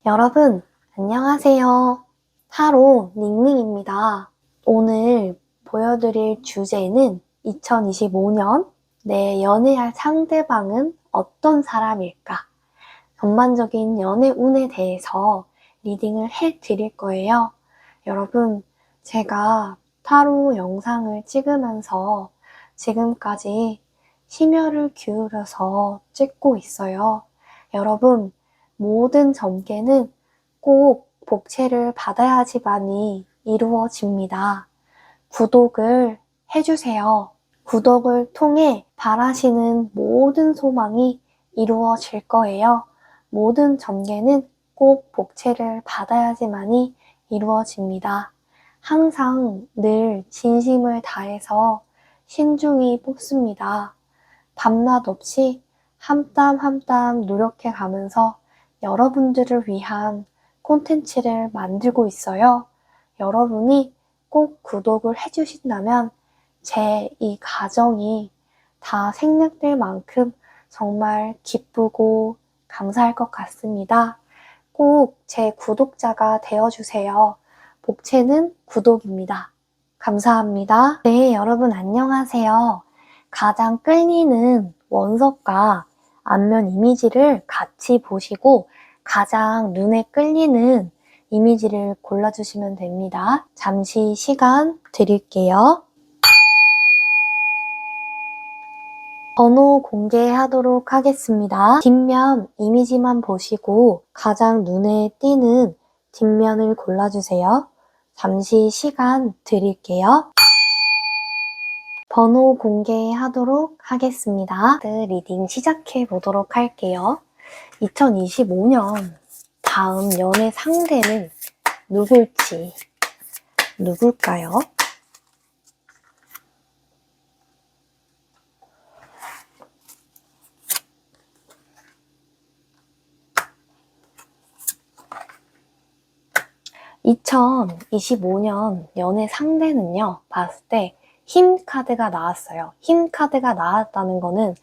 여러분, 안녕하세요. 타로 닝닝입니다. 오늘 보여드릴 주제는 2025년 내 연애할 상대방은 어떤 사람일까? 전반적인 연애 운에 대해서 리딩을 해드릴 거예요. 여러분, 제가 타로 영상을 찍으면서 지금까지 심혈을 기울여서 찍고 있어요. 여러분, 모든 전개는 꼭 복채를 받아야지만이 이루어집니다. 구독을 해주세요. 구독을 통해 바라시는 모든 소망이 이루어질 거예요. 모든 전개는 꼭 복채를 받아야지만이 이루어집니다. 항상 늘 진심을 다해서 신중히 뽑습니다. 밤낮 없이 한 땀 한 땀 노력해 가면서 여러분들을 위한 콘텐츠를 만들고 있어요. 여러분이 꼭 구독을 해주신다면 제 이 가정이 다 생략될 만큼 정말 기쁘고 감사할 것 같습니다. 꼭 제 구독자가 되어주세요. 복채는 구독입니다. 감사합니다. 네, 여러분 안녕하세요. 가장 끌리는 원석과 앞면 이미지를 같이 보시고 가장 눈에 끌리는 이미지를 골라주시면 됩니다. 잠시 시간 드릴게요. 번호 공개하도록 하겠습니다. 뒷면 이미지만 보시고 가장 눈에 띄는 뒷면을 골라주세요. 잠시 시간 드릴게요. 번호 공개하도록 하겠습니다. 리딩 시작해 보도록 할게요. 2025년 다음 연애 상대는 누굴까요? (2025년) 연애 상대는요, 봤을 때 힘 카드가 나왔어요. 힘 카드가 나왔다는 거는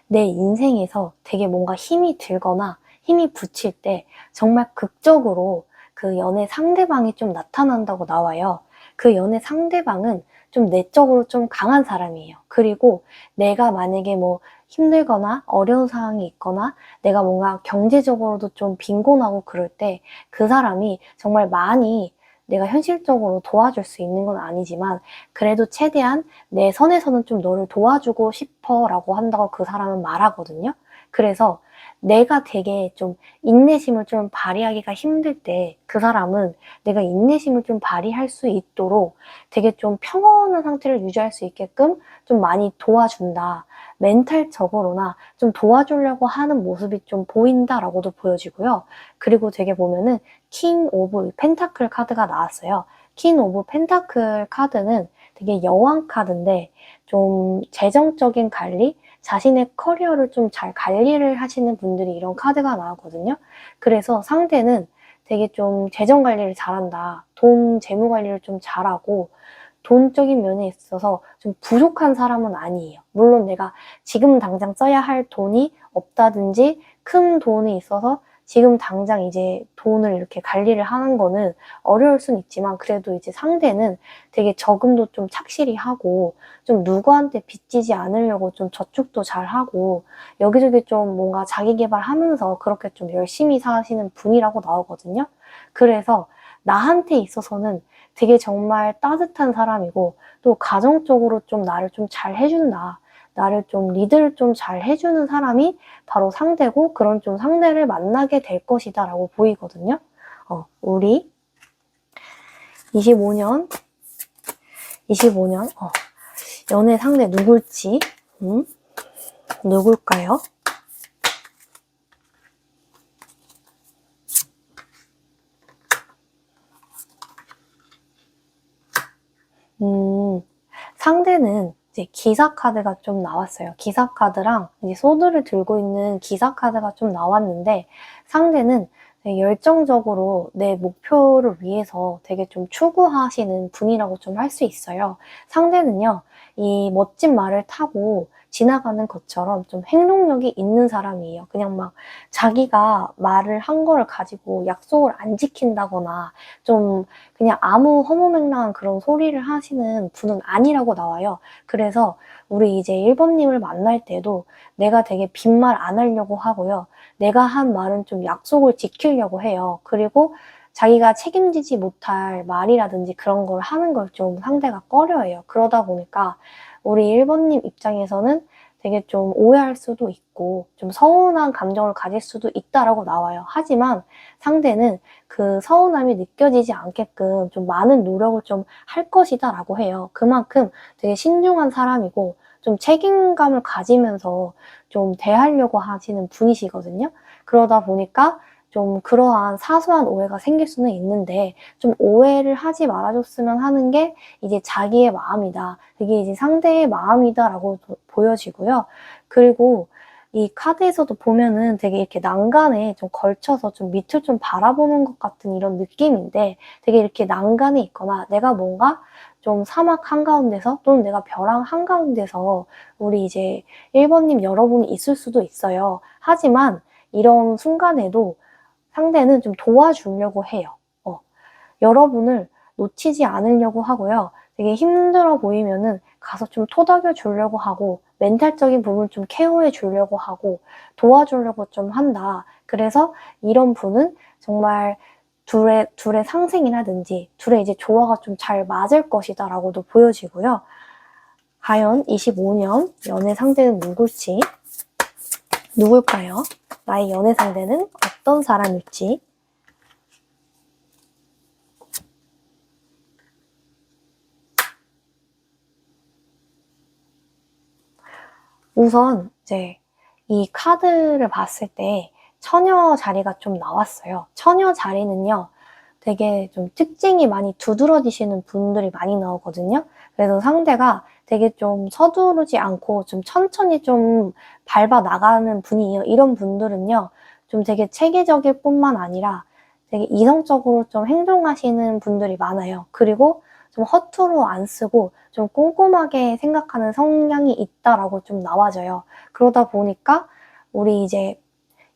내 인생에서 되게 뭔가 힘이 들거나 힘이 붙일 때 정말 극적으로 그 연애 상대방이 좀 나타난다고 나와요. 그 연애 상대방은 좀 내적으로 좀 강한 사람이에요. 그리고 내가 만약에 뭐 힘들거나 어려운 상황이 있거나 내가 뭔가 경제적으로도 좀 빈곤하고 그럴 때 그 사람이 정말 많이 내가 현실적으로 도와줄 수 있는 건 아니지만 그래도 최대한 내 선에서는 좀 너를 도와주고 싶어 라고 한다고 그 사람은 말하거든요. 그래서 내가 되게 좀 인내심을 좀 발휘하기가 힘들 때 그 사람은 내가 인내심을 좀 발휘할 수 있도록 되게 좀 평온한 상태를 유지할 수 있게끔 좀 많이 도와준다. 멘탈적으로나 좀 도와주려고 하는 모습이 좀 보인다라고도 보여지고요. 그리고 되게 보면은 킹 오브 펜타클 카드가 나왔어요. 킹 오브 펜타클 카드는 되게 여왕 카드인데 좀 재정적인 관리, 자신의 커리어를 좀 잘 관리를 하시는 분들이 이런 카드가 나오거든요. 그래서 상대는 되게 좀 재정 관리를 잘한다. 돈, 재무 관리를 좀 잘하고 돈적인 면에 있어서 좀 부족한 사람은 아니에요. 물론 내가 지금 당장 써야 할 돈이 없다든지 큰 돈이 있어서 지금 당장 이제 돈을 이렇게 관리를 하는 거는 어려울 순 있지만 그래도 이제 상대는 되게 저금도 좀 착실히 하고 좀 누구한테 빚지지 않으려고 좀 저축도 잘 하고 여기저기 좀 뭔가 자기 개발하면서 그렇게 좀 열심히 사시는 분이라고 나오거든요. 그래서 나한테 있어서는 되게 정말 따뜻한 사람이고 또 가정적으로 좀 나를 좀 잘 해준다. 나를 좀 리드를 좀 잘 해주는 사람이 바로 상대고 그런 좀 상대를 만나게 될 것이다 라고 보이거든요. 우리 25년 연애 상대 누굴지 누굴까요? 상대는 이제 기사 카드가 좀 나왔어요. 기사 카드랑 이제 소드를 들고 있는 기사 카드가 좀 나왔는데 상대는 되게 열정적으로 내 목표를 위해서 되게 좀 추구하시는 분이라고 좀 할 수 있어요. 상대는요, 이 멋진 말을 타고 지나가는 것처럼 좀 행동력이 있는 사람이에요. 그냥 막 자기가 말을 한 거를 가지고 약속을 안 지킨다거나 좀 그냥 아무 허무맹랑한 그런 소리를 하시는 분은 아니라고 나와요. 그래서 우리 이제 1번님을 만날 때도 내가 되게 빈말 안 하려고 하고요. 내가 한 말은 좀 약속을 지키려고 해요. 그리고 자기가 책임지지 못할 말이라든지 그런 걸 하는 걸 좀 상대가 꺼려해요. 그러다 보니까 우리 1번님 입장에서는 되게 좀 오해할 수도 있고 좀 서운한 감정을 가질 수도 있다라고 나와요. 하지만 상대는 그 서운함이 느껴지지 않게끔 좀 많은 노력을 좀 할 것이다 라고 해요. 그만큼 되게 신중한 사람이고 좀 책임감을 가지면서 좀 대하려고 하시는 분이시거든요. 그러다 보니까 좀 그러한 사소한 오해가 생길 수는 있는데 좀 오해를 하지 말아줬으면 하는 게 이제 자기의 마음이다. 그게 이제 상대의 마음이다라고 보여지고요. 그리고 이 카드에서도 보면은 되게 이렇게 난간에 좀 걸쳐서 좀 밑을 좀 바라보는 것 같은 이런 느낌인데 되게 이렇게 난간에 있거나 내가 뭔가 좀 사막 한가운데서 또는 내가 벼랑 한가운데서 우리 이제 1번님 여러분이 있을 수도 있어요. 하지만 이런 순간에도 상대는 좀 도와주려고 해요. 여러분을 놓치지 않으려고 하고요. 되게 힘들어 보이면은 가서 좀 토닥여 주려고 하고 멘탈적인 부분 좀 케어해 주려고 하고 도와주려고 좀 한다. 그래서 이런 분은 정말 둘의 상생이라든지 둘의 이제 조화가 좀 잘 맞을 것이다 라고도 보여지고요. 과연 25년 연애 상대는 누굴까요? 나의 연애 상대는 어떤 사람일지. 우선 이제 이 카드를 봤을 때 처녀 자리가 좀 나왔어요. 처녀 자리는요, 되게 좀 특징이 많이 두드러지시는 분들이 많이 나오거든요. 그래서 상대가 되게 좀 서두르지 않고 좀 천천히 좀 밟아 나가는 분이에요. 이런 분들은요, 좀 되게 체계적일 뿐만 아니라 되게 이성적으로 좀 행동하시는 분들이 많아요. 그리고 좀 허투루 안 쓰고 좀 꼼꼼하게 생각하는 성향이 있다라고 좀 나와져요. 그러다 보니까 우리 이제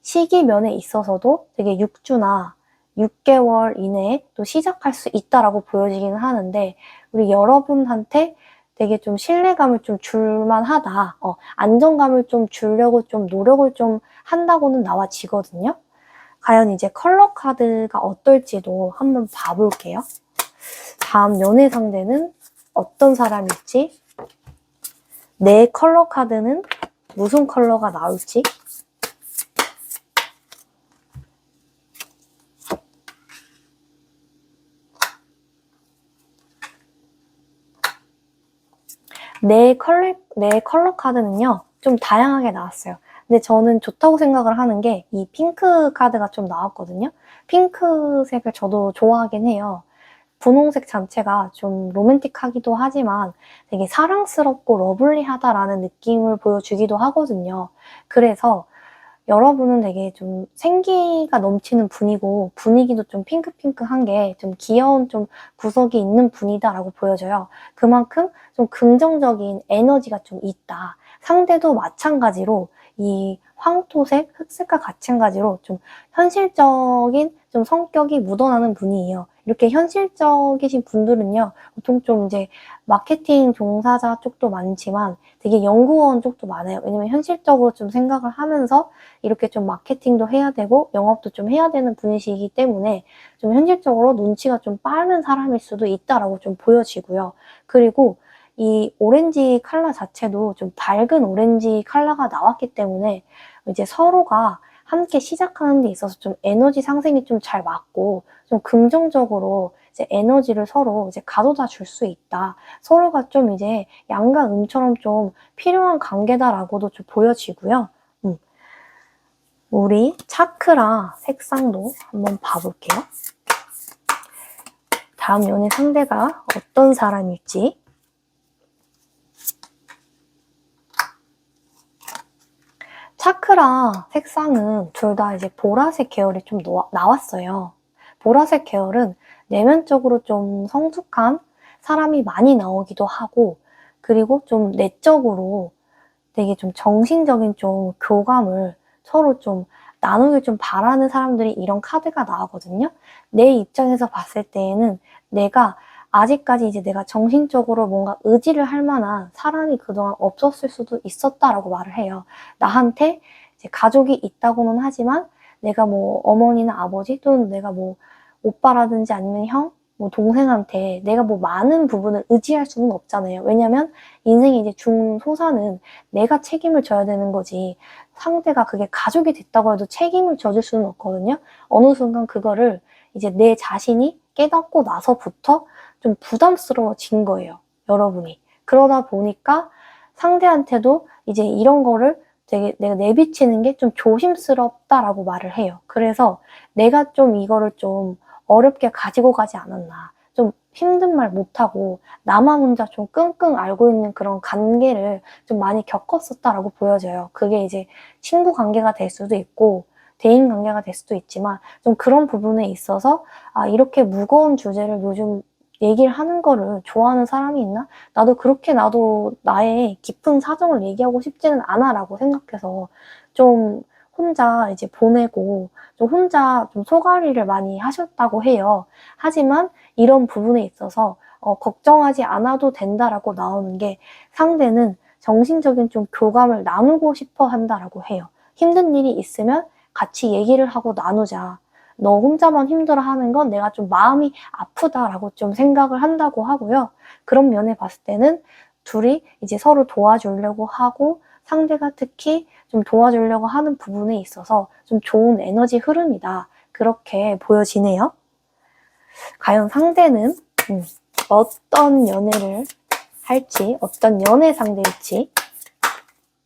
시기면에 있어서도 되게 6주나 6개월 이내에 또 시작할 수 있다라고 보여지기는 하는데 우리 여러분한테 되게 좀 신뢰감을 좀 줄만하다. 안정감을 좀 주려고 좀 노력을 좀 한다고는 나와지거든요. 과연 이제 컬러 카드가 어떨지도 한번 봐볼게요. 다음 연애 상대는 어떤 사람일지, 내 컬러 카드는 무슨 컬러가 나올지. 내 컬러 카드는요, 좀 다양하게 나왔어요. 근데 저는 좋다고 생각을 하는 게 이 핑크 카드가 좀 나왔거든요. 핑크색을 저도 좋아하긴 해요. 분홍색 자체가 좀 로맨틱하기도 하지만 되게 사랑스럽고 러블리하다라는 느낌을 보여주기도 하거든요. 그래서 여러분은 되게 좀 생기가 넘치는 분이고 분위기도 좀 핑크핑크한 게 좀 귀여운 좀 구석이 있는 분이다라고 보여져요. 그만큼 좀 긍정적인 에너지가 좀 있다. 상대도 마찬가지로 이 황토색, 흑색과 마찬가지로 좀 현실적인 좀 성격이 묻어나는 분이에요. 이렇게 현실적이신 분들은요, 보통 좀 이제 마케팅 종사자 쪽도 많지만 되게 연구원 쪽도 많아요. 왜냐면 현실적으로 좀 생각을 하면서 이렇게 좀 마케팅도 해야 되고 영업도 좀 해야 되는 분이시기 때문에 좀 현실적으로 눈치가 좀 빠른 사람일 수도 있다라고 좀 보여지고요. 그리고 이 오렌지 컬러 자체도 좀 밝은 오렌지 컬러가 나왔기 때문에 이제 서로가 함께 시작하는 데 있어서 좀 에너지 상승이 좀 잘 맞고 좀 긍정적으로 이제 에너지를 서로 이제 가져다 줄 수 있다. 서로가 좀 이제 양과 음처럼 좀 필요한 관계다라고도 좀 보여지고요. 우리 차크라 색상도 한번 봐볼게요. 다음 연애 상대가 어떤 사람일지. 차크라 색상은 둘 다 이제 보라색 계열이 좀 나왔어요. 보라색 계열은 내면적으로 좀 성숙한 사람이 많이 나오기도 하고, 그리고 좀 내적으로 되게 좀 정신적인 좀 교감을 서로 좀 나누길 좀 바라는 사람들이 이런 카드가 나오거든요. 내 입장에서 봤을 때에는 내가 아직까지 이제 내가 정신적으로 뭔가 의지를 할 만한 사람이 그동안 없었을 수도 있었다라고 말을 해요. 나한테 이제 가족이 있다고는 하지만 내가 뭐 어머니나 아버지 또는 내가 뭐 오빠라든지 아니면 형, 뭐 동생한테 내가 뭐 많은 부분을 의지할 수는 없잖아요. 왜냐면 인생의 이제 중소사는 내가 책임을 져야 되는 거지 상대가 그게 가족이 됐다고 해도 책임을 져줄 수는 없거든요. 어느 순간 그거를 이제 내 자신이 깨닫고 나서부터 좀 부담스러워진 거예요. 여러분이. 그러다 보니까 상대한테도 이제 이런 거를 되게 내가 내비치는 게 좀 조심스럽다라고 말을 해요. 그래서 내가 좀 이거를 좀 어렵게 가지고 가지 않았나. 좀 힘든 말 못하고 나만 혼자 좀 끙끙 앓고 있는 그런 관계를 좀 많이 겪었었다라고 보여져요. 그게 이제 친구 관계가 될 수도 있고 대인 관계가 될 수도 있지만 좀 그런 부분에 있어서 아, 이렇게 무거운 주제를 요즘 얘기를 하는 거를 좋아하는 사람이 있나? 나도 나의 깊은 사정을 얘기하고 싶지는 않아라고 생각해서 좀 혼자 이제 보내고 좀 혼자 좀 소가리를 많이 하셨다고 해요. 하지만 이런 부분에 있어서 걱정하지 않아도 된다라고 나오는 게 상대는 정신적인 좀 교감을 나누고 싶어 한다라고 해요. 힘든 일이 있으면 같이 얘기를 하고 나누자. 너 혼자만 힘들어하는 건 내가 좀 마음이 아프다라고 좀 생각을 한다고 하고요. 그런 면에 봤을 때는 둘이 이제 서로 도와주려고 하고 상대가 특히 좀 도와주려고 하는 부분에 있어서 좀 좋은 에너지 흐름이다. 그렇게 보여지네요. 과연 상대는 어떤 연애를 할지, 어떤 연애 상대일지,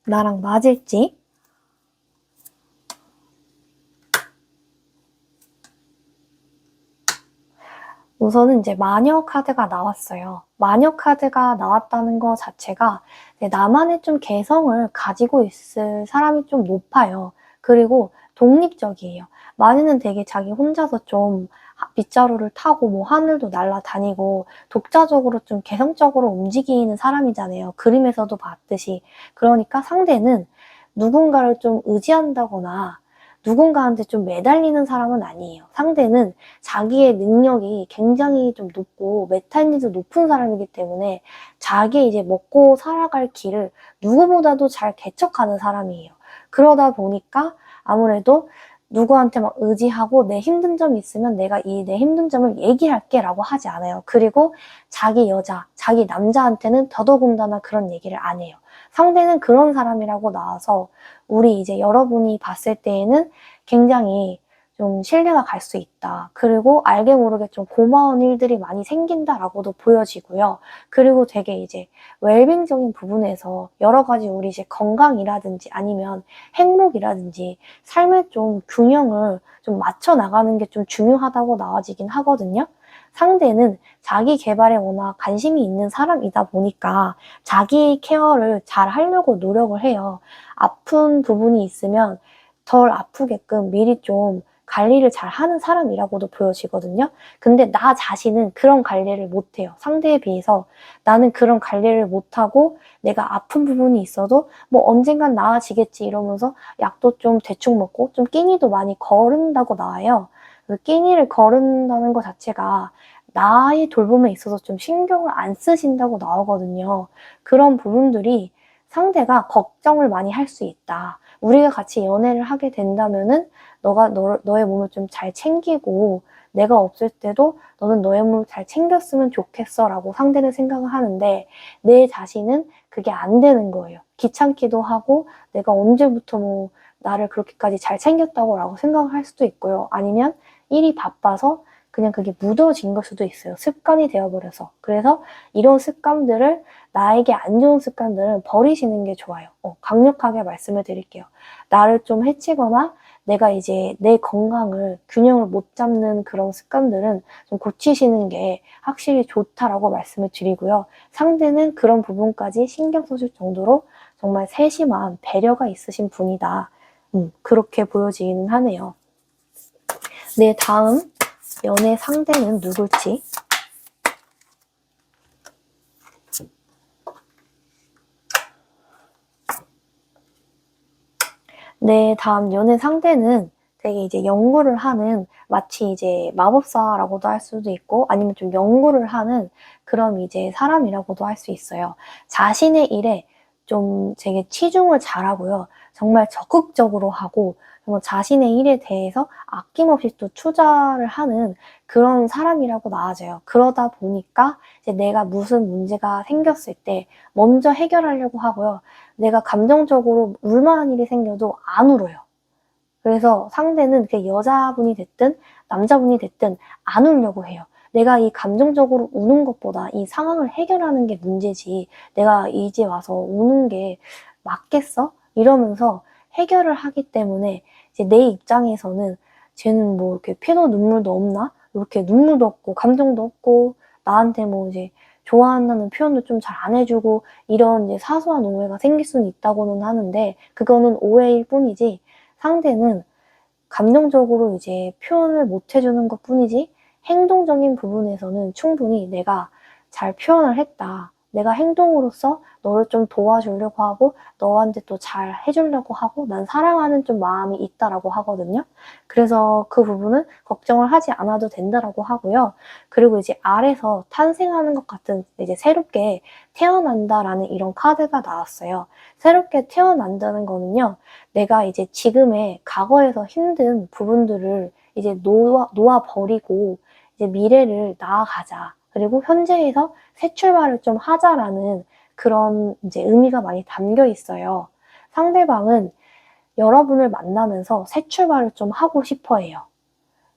나랑 맞을지. 우선은 이제 마녀 카드가 나왔어요. 마녀 카드가 나왔다는 것 자체가 나만의 좀 개성을 가지고 있을 사람이 좀 높아요. 그리고 독립적이에요. 마녀는 되게 자기 혼자서 좀 빗자루를 타고 뭐 하늘도 날아다니고 독자적으로 좀 개성적으로 움직이는 사람이잖아요. 그림에서도 봤듯이. 그러니까 상대는 누군가를 좀 의지한다거나 누군가한테 좀 매달리는 사람은 아니에요. 상대는 자기의 능력이 굉장히 좀 높고 메타인지도 높은 사람이기 때문에 자기 이제 먹고 살아갈 길을 누구보다도 잘 개척하는 사람이에요. 그러다 보니까 아무래도 누구한테 막 의지하고 내 힘든 점이 있으면 내가 이 내 힘든 점을 얘기할게 라고 하지 않아요. 그리고 자기 여자, 자기 남자한테는 더더군다나 그런 얘기를 안 해요. 상대는 그런 사람이라고 나와서 우리 이제 여러분이 봤을 때에는 굉장히 좀 신뢰가 갈 수 있다. 그리고 알게 모르게 좀 고마운 일들이 많이 생긴다라고도 보여지고요. 그리고 되게 이제 웰빙적인 부분에서 여러 가지 우리 이제 건강이라든지 아니면 행복이라든지 삶의 좀 균형을 좀 맞춰 나가는 게 좀 중요하다고 나와지긴 하거든요. 상대는 자기 개발에 워낙 관심이 있는 사람이다 보니까 자기 케어를 잘 하려고 노력을 해요. 아픈 부분이 있으면 덜 아프게끔 미리 좀 관리를 잘 하는 사람이라고도 보여지거든요. 근데 나 자신은 그런 관리를 못해요. 상대에 비해서 나는 그런 관리를 못하고 내가 아픈 부분이 있어도 뭐 언젠간 나아지겠지 이러면서 약도 좀 대충 먹고 좀 끼니도 많이 거른다고 나와요. 그 끼니를 거른다는 것 자체가 나의 돌봄에 있어서 좀 신경을 안 쓰신다고 나오거든요. 그런 부분들이 상대가 걱정을 많이 할 수 있다. 우리가 같이 연애를 하게 된다면은 너가 너의 몸을 좀 잘 챙기고 내가 없을 때도 너는 너의 몸을 잘 챙겼으면 좋겠어 라고 상대는 생각을 하는데 내 자신은 그게 안 되는 거예요. 귀찮기도 하고 내가 언제부터 뭐 나를 그렇게까지 잘 챙겼다고 라고 생각을 할 수도 있고요. 아니면 일이 바빠서 그냥 그게 묻어진 걸 수도 있어요. 습관이 되어버려서. 그래서 이런 습관들을 나에게 안 좋은 습관들은 버리시는 게 좋아요. 강력하게 말씀을 드릴게요. 나를 좀 해치거나 내가 이제 내 건강을 균형을 못 잡는 그런 습관들은 좀 고치시는 게 확실히 좋다라고 말씀을 드리고요. 상대는 그런 부분까지 신경 써줄 정도로 정말 세심한 배려가 있으신 분이다. 그렇게 보여지기는 하네요. 네, 다음 연애 상대는 누굴지. 네, 다음 연애 상대는 되게 이제 연구를 하는 마치 이제 마법사라고도 할 수도 있고 아니면 좀 연구를 하는 그런 이제 사람이라고도 할 수 있어요. 자신의 일에 좀 되게 치중을 잘하고요. 정말 적극적으로 하고 정말 자신의 일에 대해서 아낌없이 또 투자를 하는 그런 사람이라고 나와져요. 그러다 보니까 이제 내가 무슨 문제가 생겼을 때 먼저 해결하려고 하고요. 내가 감정적으로 울만한 일이 생겨도 안 울어요. 그래서 상대는 그게 여자분이 됐든 남자분이 됐든 안 울려고 해요. 내가 이 감정적으로 우는 것보다 이 상황을 해결하는 게 문제지 내가 이제 와서 우는 게 맞겠어? 이러면서 해결을 하기 때문에 이제 내 입장에서는 쟤는 뭐 이렇게 피도 눈물도 없나? 이렇게 눈물도 없고 감정도 없고 나한테 뭐 이제 좋아한다는 표현도 좀 잘 안 해주고 이런 이제 사소한 오해가 생길 수는 있다고는 하는데 그거는 오해일 뿐이지 상대는 감정적으로 이제 표현을 못 해주는 것 뿐이지 행동적인 부분에서는 충분히 내가 잘 표현을 했다. 내가 행동으로서 너를 좀 도와주려고 하고 너한테 또 잘 해주려고 하고 난 사랑하는 좀 마음이 있다라고 하거든요. 그래서 그 부분은 걱정을 하지 않아도 된다라고 하고요. 그리고 이제 아래서 탄생하는 것 같은 이제 새롭게 태어난다라는 이런 카드가 나왔어요. 새롭게 태어난다는 거는요. 내가 이제 지금의 과거에서 힘든 부분들을 이제 놓아 버리고 이제 미래를 나아가자. 그리고 현재에서 새 출발을 좀 하자라는 그런 이제 의미가 많이 담겨 있어요. 상대방은 여러분을 만나면서 새 출발을 좀 하고 싶어 해요.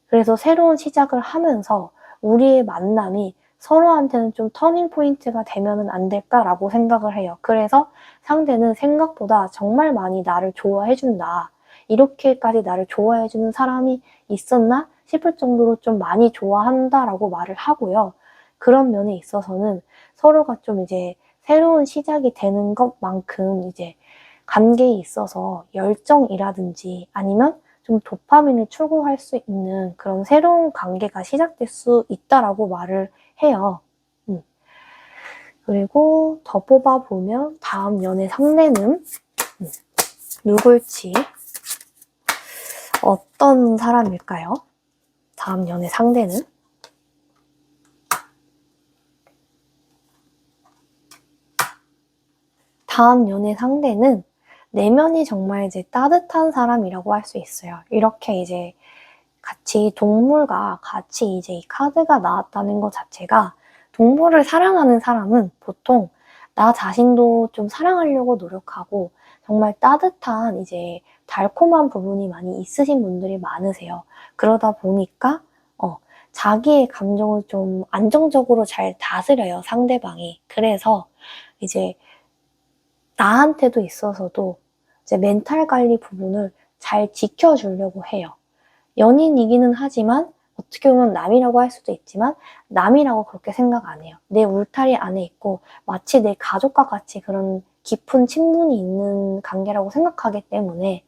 그래서 새로운 시작을 하면서 우리의 만남이 서로한테는 좀 터닝 포인트가 되면은 안 될까라고 생각을 해요. 그래서 상대는 생각보다 정말 많이 나를 좋아해준다. 이렇게까지 나를 좋아해주는 사람이 있었나 싶을 정도로 좀 많이 좋아한다라고 말을 하고요. 그런 면에 있어서는 서로가 좀 이제 새로운 시작이 되는 것만큼 이제 관계에 있어서 열정이라든지 아니면 좀 도파민을 추구할 수 있는 그런 새로운 관계가 시작될 수 있다라고 말을 해요. 그리고 더 뽑아보면 다음 연애 상대는 누굴지 어떤 사람일까요? 다음 연애 상대는 다음 연애 상대는 내면이 정말 이제 따뜻한 사람이라고 할 수 있어요. 이렇게 이제 같이 동물과 같이 이제 이 카드가 나왔다는 것 자체가 동물을 사랑하는 사람은 보통 나 자신도 좀 사랑하려고 노력하고 정말 따뜻한 이제 달콤한 부분이 많이 있으신 분들이 많으세요. 그러다 보니까 자기의 감정을 좀 안정적으로 잘 다스려요, 상대방이. 그래서 이제 나한테도 있어서도 이제 멘탈 관리 부분을 잘 지켜주려고 해요. 연인이기는 하지만 어떻게 보면 남이라고 할 수도 있지만 남이라고 그렇게 생각 안 해요. 내 울타리 안에 있고 마치 내 가족과 같이 그런 깊은 친분이 있는 관계라고 생각하기 때문에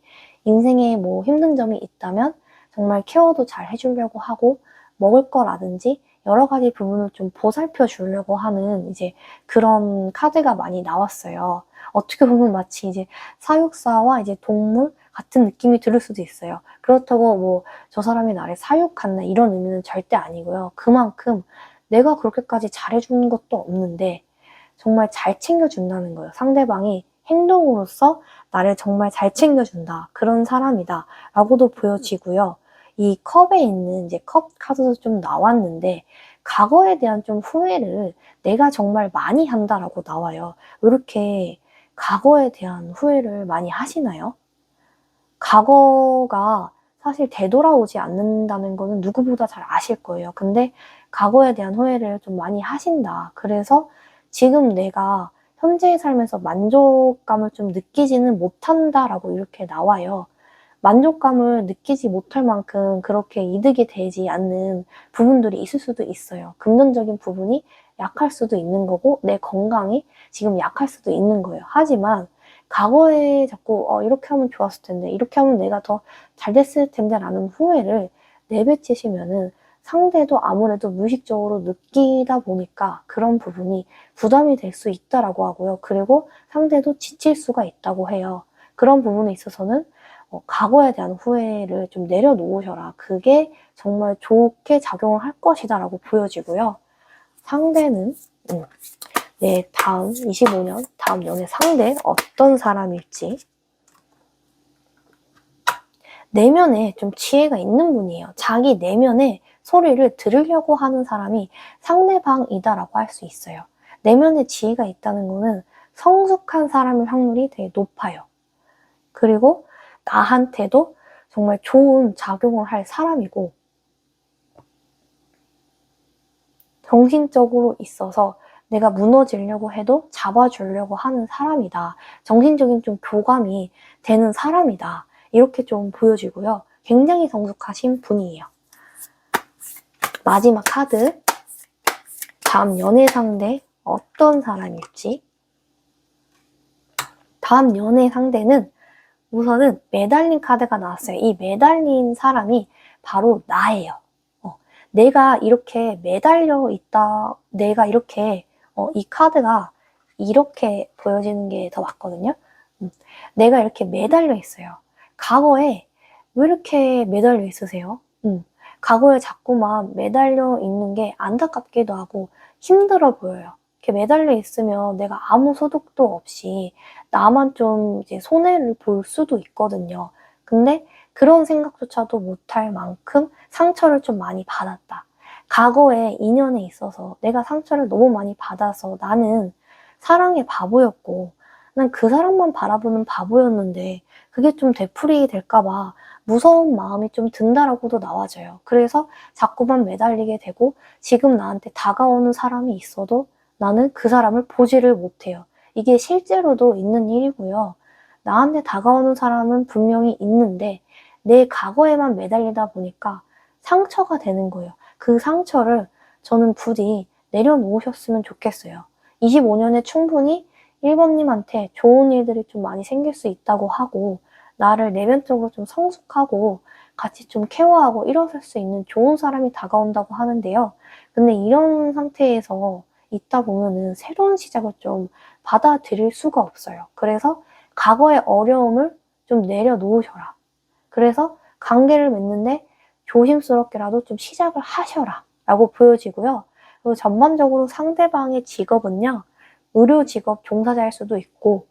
인생에 뭐 힘든 점이 있다면 정말 케어도 잘 해주려고 하고 먹을 거라든지 여러 가지 부분을 좀 보살펴 주려고 하는 이제 그런 카드가 많이 나왔어요. 어떻게 보면 마치 이제 사육사와 이제 동물 같은 느낌이 들을 수도 있어요. 그렇다고 뭐 저 사람이 나를 사육한다 이런 의미는 절대 아니고요. 그만큼 내가 그렇게까지 잘해주는 것도 없는데 정말 잘 챙겨준다는 거예요. 상대방이 행동으로서 나를 정말 잘 챙겨준다. 그런 사람이다. 라고도 보여지고요. 이 컵에 있는 이제 컵 카드도 좀 나왔는데 과거에 대한 좀 후회를 내가 정말 많이 한다라고 나와요. 이렇게 과거에 대한 후회를 많이 하시나요? 과거가 사실 되돌아오지 않는다는 거는 누구보다 잘 아실 거예요. 근데 과거에 대한 후회를 좀 많이 하신다. 그래서 지금 내가 현재의 삶에서 만족감을 좀 느끼지는 못한다라고 이렇게 나와요. 만족감을 느끼지 못할 만큼 그렇게 이득이 되지 않는 부분들이 있을 수도 있어요. 금전적인 부분이 약할 수도 있는 거고 내 건강이 지금 약할 수도 있는 거예요. 하지만 과거에 자꾸 이렇게 하면 좋았을 텐데 이렇게 하면 내가 더 잘 됐을 텐데 라는 후회를 내뱉으시면은 상대도 아무래도 무의식적으로 느끼다 보니까 그런 부분이 부담이 될 수 있다라고 하고요. 그리고 상대도 지칠 수가 있다고 해요. 그런 부분에 있어서는 과거에 대한 후회를 좀 내려놓으셔라. 그게 정말 좋게 작용을 할 것이다 라고 보여지고요. 상대는 내 다음 25년 다음 연애 상대 어떤 사람일지 내면에 좀 지혜가 있는 분이에요. 자기 내면의 소리를 들으려고 하는 사람이 상대방이다라고 할 수 있어요. 내면에 지혜가 있다는 거는 성숙한 사람일 확률이 되게 높아요. 그리고 나한테도 정말 좋은 작용을 할 사람이고 정신적으로 있어서 내가 무너지려고 해도 잡아주려고 하는 사람이다. 정신적인 좀 교감이 되는 사람이다. 이렇게 좀 보여지고요. 굉장히 성숙하신 분이에요. 마지막 카드. 다음 연애 상대 어떤 사람일지. 다음 연애 상대는 우선은 매달린 카드가 나왔어요. 이 매달린 사람이 바로 나예요. 내가 이렇게 매달려 있다, 내가 이렇게, 이 카드가 이렇게 보여지는 게 더 맞거든요. 내가 이렇게 매달려 있어요. 과거에 왜 이렇게 매달려 있으세요? 과거에 자꾸만 매달려 있는 게 안타깝기도 하고 힘들어 보여요. 이렇게 매달려 있으면 내가 아무 소득도 없이 나만 좀 이제 손해를 볼 수도 있거든요. 근데 그런 생각조차도 못할 만큼 상처를 좀 많이 받았다. 과거의 인연에 있어서 내가 상처를 너무 많이 받아서 나는 사랑의 바보였고 난 그 사람만 바라보는 바보였는데 그게 좀 되풀이 될까봐 무서운 마음이 좀 든다라고도 나와져요. 그래서 자꾸만 매달리게 되고 지금 나한테 다가오는 사람이 있어도 나는 그 사람을 보지를 못해요. 이게 실제로도 있는 일이고요. 나한테 다가오는 사람은 분명히 있는데 내 과거에만 매달리다 보니까 상처가 되는 거예요. 그 상처를 저는 부디 내려놓으셨으면 좋겠어요. 25년에 충분히 1번님한테 좋은 일들이 좀 많이 생길 수 있다고 하고 나를 내면적으로 좀 성숙하고 같이 좀 케어하고 일어설 수 있는 좋은 사람이 다가온다고 하는데요. 근데 이런 상태에서 있다 보면은 새로운 시작을 좀 받아들일 수가 없어요. 그래서 과거의 어려움을 좀 내려놓으셔라. 그래서 관계를 맺는데 조심스럽게라도 좀 시작을 하셔라 라고 보여지고요. 그리고 전반적으로 상대방의 직업은요. 의료 직업 종사자일 수도 있고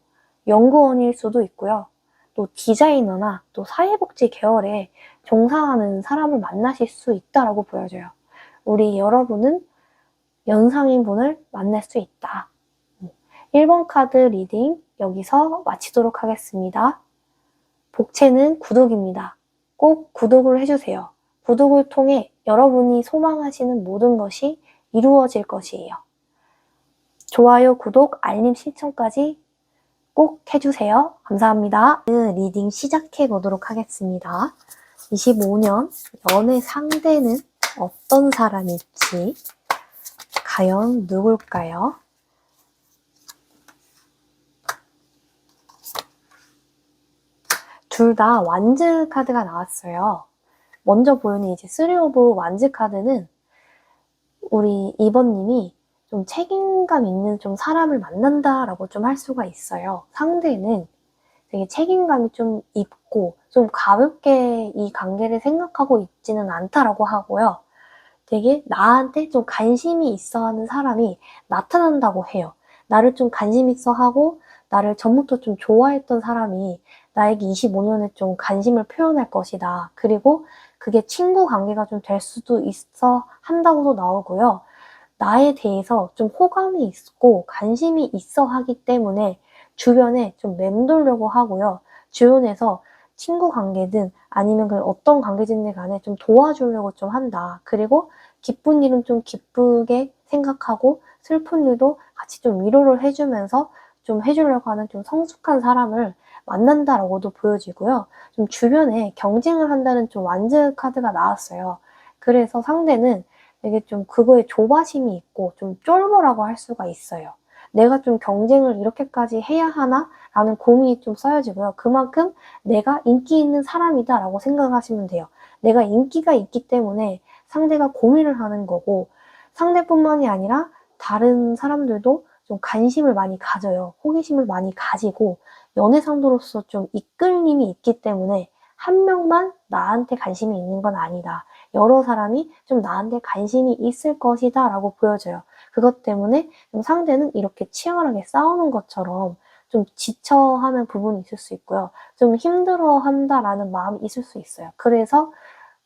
연구원일 수도 있고요. 또 디자이너나 또 사회복지 계열에 종사하는 사람을 만나실 수 있다라고 보여져요. 우리 여러분은 연상인 분을 만날 수 있다. 1번 카드 리딩 여기서 마치도록 하겠습니다. 복채는 구독입니다. 꼭 구독을 해주세요. 구독을 통해 여러분이 소망하시는 모든 것이 이루어질 것이에요. 좋아요, 구독, 알림 신청까지 꼭 해주세요. 감사합니다. 리딩 시작해 보도록 하겠습니다. 25년 연애 상대는 어떤 사람일지 과연 누굴까요? 둘 다 완즈 카드가 나왔어요. 먼저 보이는 이제 3 오브 완즈 카드는 우리 2번님이 좀 책임감 있는 좀 사람을 만난다라고 좀 할 수가 있어요. 상대는 되게 책임감이 좀 있고 좀 가볍게 이 관계를 생각하고 있지는 않다라고 하고요. 되게 나한테 좀 관심이 있어 하는 사람이 나타난다고 해요. 나를 좀 관심 있어 하고 나를 전부터 좀 좋아했던 사람이 나에게 25년에 좀 관심을 표현할 것이다. 그리고 그게 친구 관계가 좀 될 수도 있어 한다고도 나오고요. 나에 대해서 좀 호감이 있고 관심이 있어 하기 때문에 주변에 좀 맴돌려고 하고요. 주변에서 친구 관계든 아니면 그 어떤 관계든지 간에 좀 도와주려고 좀 한다. 그리고 기쁜 일은 좀 기쁘게 생각하고 슬픈 일도 같이 좀 위로를 해주면서 좀 해주려고 하는 좀 성숙한 사람을 만난다라고도 보여지고요. 좀 주변에 경쟁을 한다는 좀 완즈 카드가 나왔어요. 그래서 상대는 되게 좀 그거에 조바심이 있고 좀 쫄보라고 할 수가 있어요. 내가 좀 경쟁을 이렇게까지 해야 하나? 라는 고민이 좀 쌓여지고요. 그만큼 내가 인기 있는 사람이다라고 생각하시면 돼요. 내가 인기가 있기 때문에 상대가 고민을 하는 거고 상대뿐만이 아니라 다른 사람들도 좀 관심을 많이 가져요. 호기심을 많이 가지고 연애상도로서 좀 이끌림이 있기 때문에 한 명만 나한테 관심이 있는 건 아니다. 여러 사람이 좀 나한테 관심이 있을 것이다 라고 보여져요. 그것 때문에 좀 상대는 이렇게 치열하게 싸우는 것처럼 좀 지쳐하는 부분이 있을 수 있고요. 좀 힘들어한다라는 마음이 있을 수 있어요. 그래서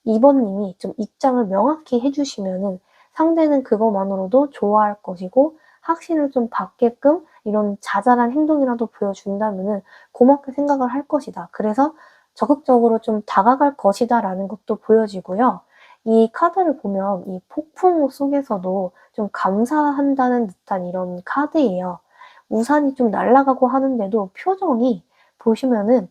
2번님이 좀 입장을 명확히 해주시면은 상대는 그것만으로도 좋아할 것이고 확신을 좀 받게끔 이런 자잘한 행동이라도 보여준다면은 고맙게 생각을 할 것이다. 그래서 적극적으로 좀 다가갈 것이다 라는 것도 보여지고요. 이 카드를 보면 이 폭풍 속에서도 좀 감사한다는 듯한 이런 카드예요. 우산이 좀 날아가고 하는데도 표정이 보시면은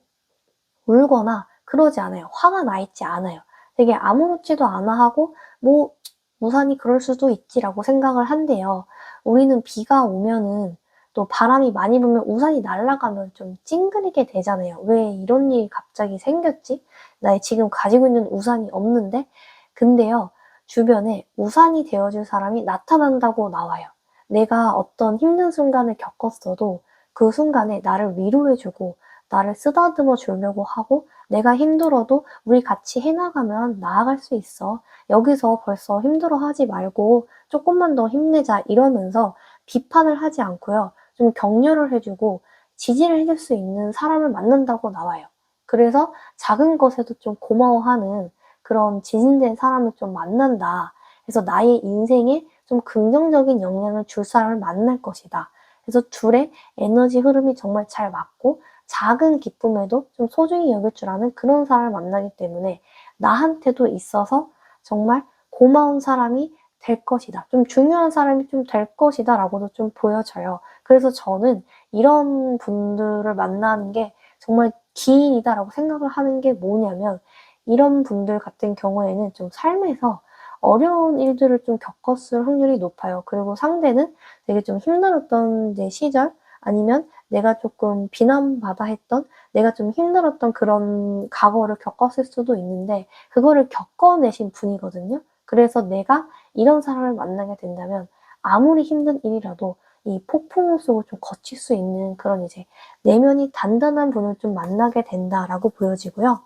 울거나 그러지 않아요. 화가 나 있지 않아요. 되게 아무렇지도 않아 하고 뭐 우산이 그럴 수도 있지라고 생각을 한대요. 우리는 비가 오면은 또 바람이 많이 불면 우산이 날아가면 좀 찡그리게 되잖아요. 왜 이런 일이 갑자기 생겼지? 나 지금 가지고 있는 우산이 없는데? 근데요, 주변에 우산이 되어줄 사람이 나타난다고 나와요. 내가 어떤 힘든 순간을 겪었어도 그 순간에 나를 위로해주고 나를 쓰다듬어 주려고 하고 내가 힘들어도 우리 같이 해나가면 나아갈 수 있어. 여기서 벌써 힘들어하지 말고 조금만 더 힘내자 이러면서 비판을 하지 않고요. 좀 격려를 해주고 지지를 해줄 수 있는 사람을 만난다고 나와요. 그래서 작은 것에도 좀 고마워하는 그런 지진된 사람을 좀 만난다. 그래서 나의 인생에 좀 긍정적인 영향을 줄 사람을 만날 것이다. 그래서 둘의 에너지 흐름이 정말 잘 맞고 작은 기쁨에도 좀 소중히 여길 줄 아는 그런 사람을 만나기 때문에 나한테도 있어서 정말 고마운 사람이 될 것이다. 좀 중요한 사람이 좀 될 것이다 라고도 좀 보여져요. 그래서 저는 이런 분들을 만나는 게 정말 기인이다 라고 생각을 하는 게 뭐냐면 이런 분들 같은 경우에는 좀 삶에서 어려운 일들을 좀 겪었을 확률이 높아요. 그리고 상대는 되게 좀 힘들었던 이제 시절 아니면 내가 조금 비난받아 했던 내가 좀 힘들었던 그런 과거를 겪었을 수도 있는데 그거를 겪어내신 분이거든요. 그래서 내가 이런 사람을 만나게 된다면 아무리 힘든 일이라도 이 폭풍우 속을 좀 거칠 수 있는 그런 이제 내면이 단단한 분을 좀 만나게 된다라고 보여지고요.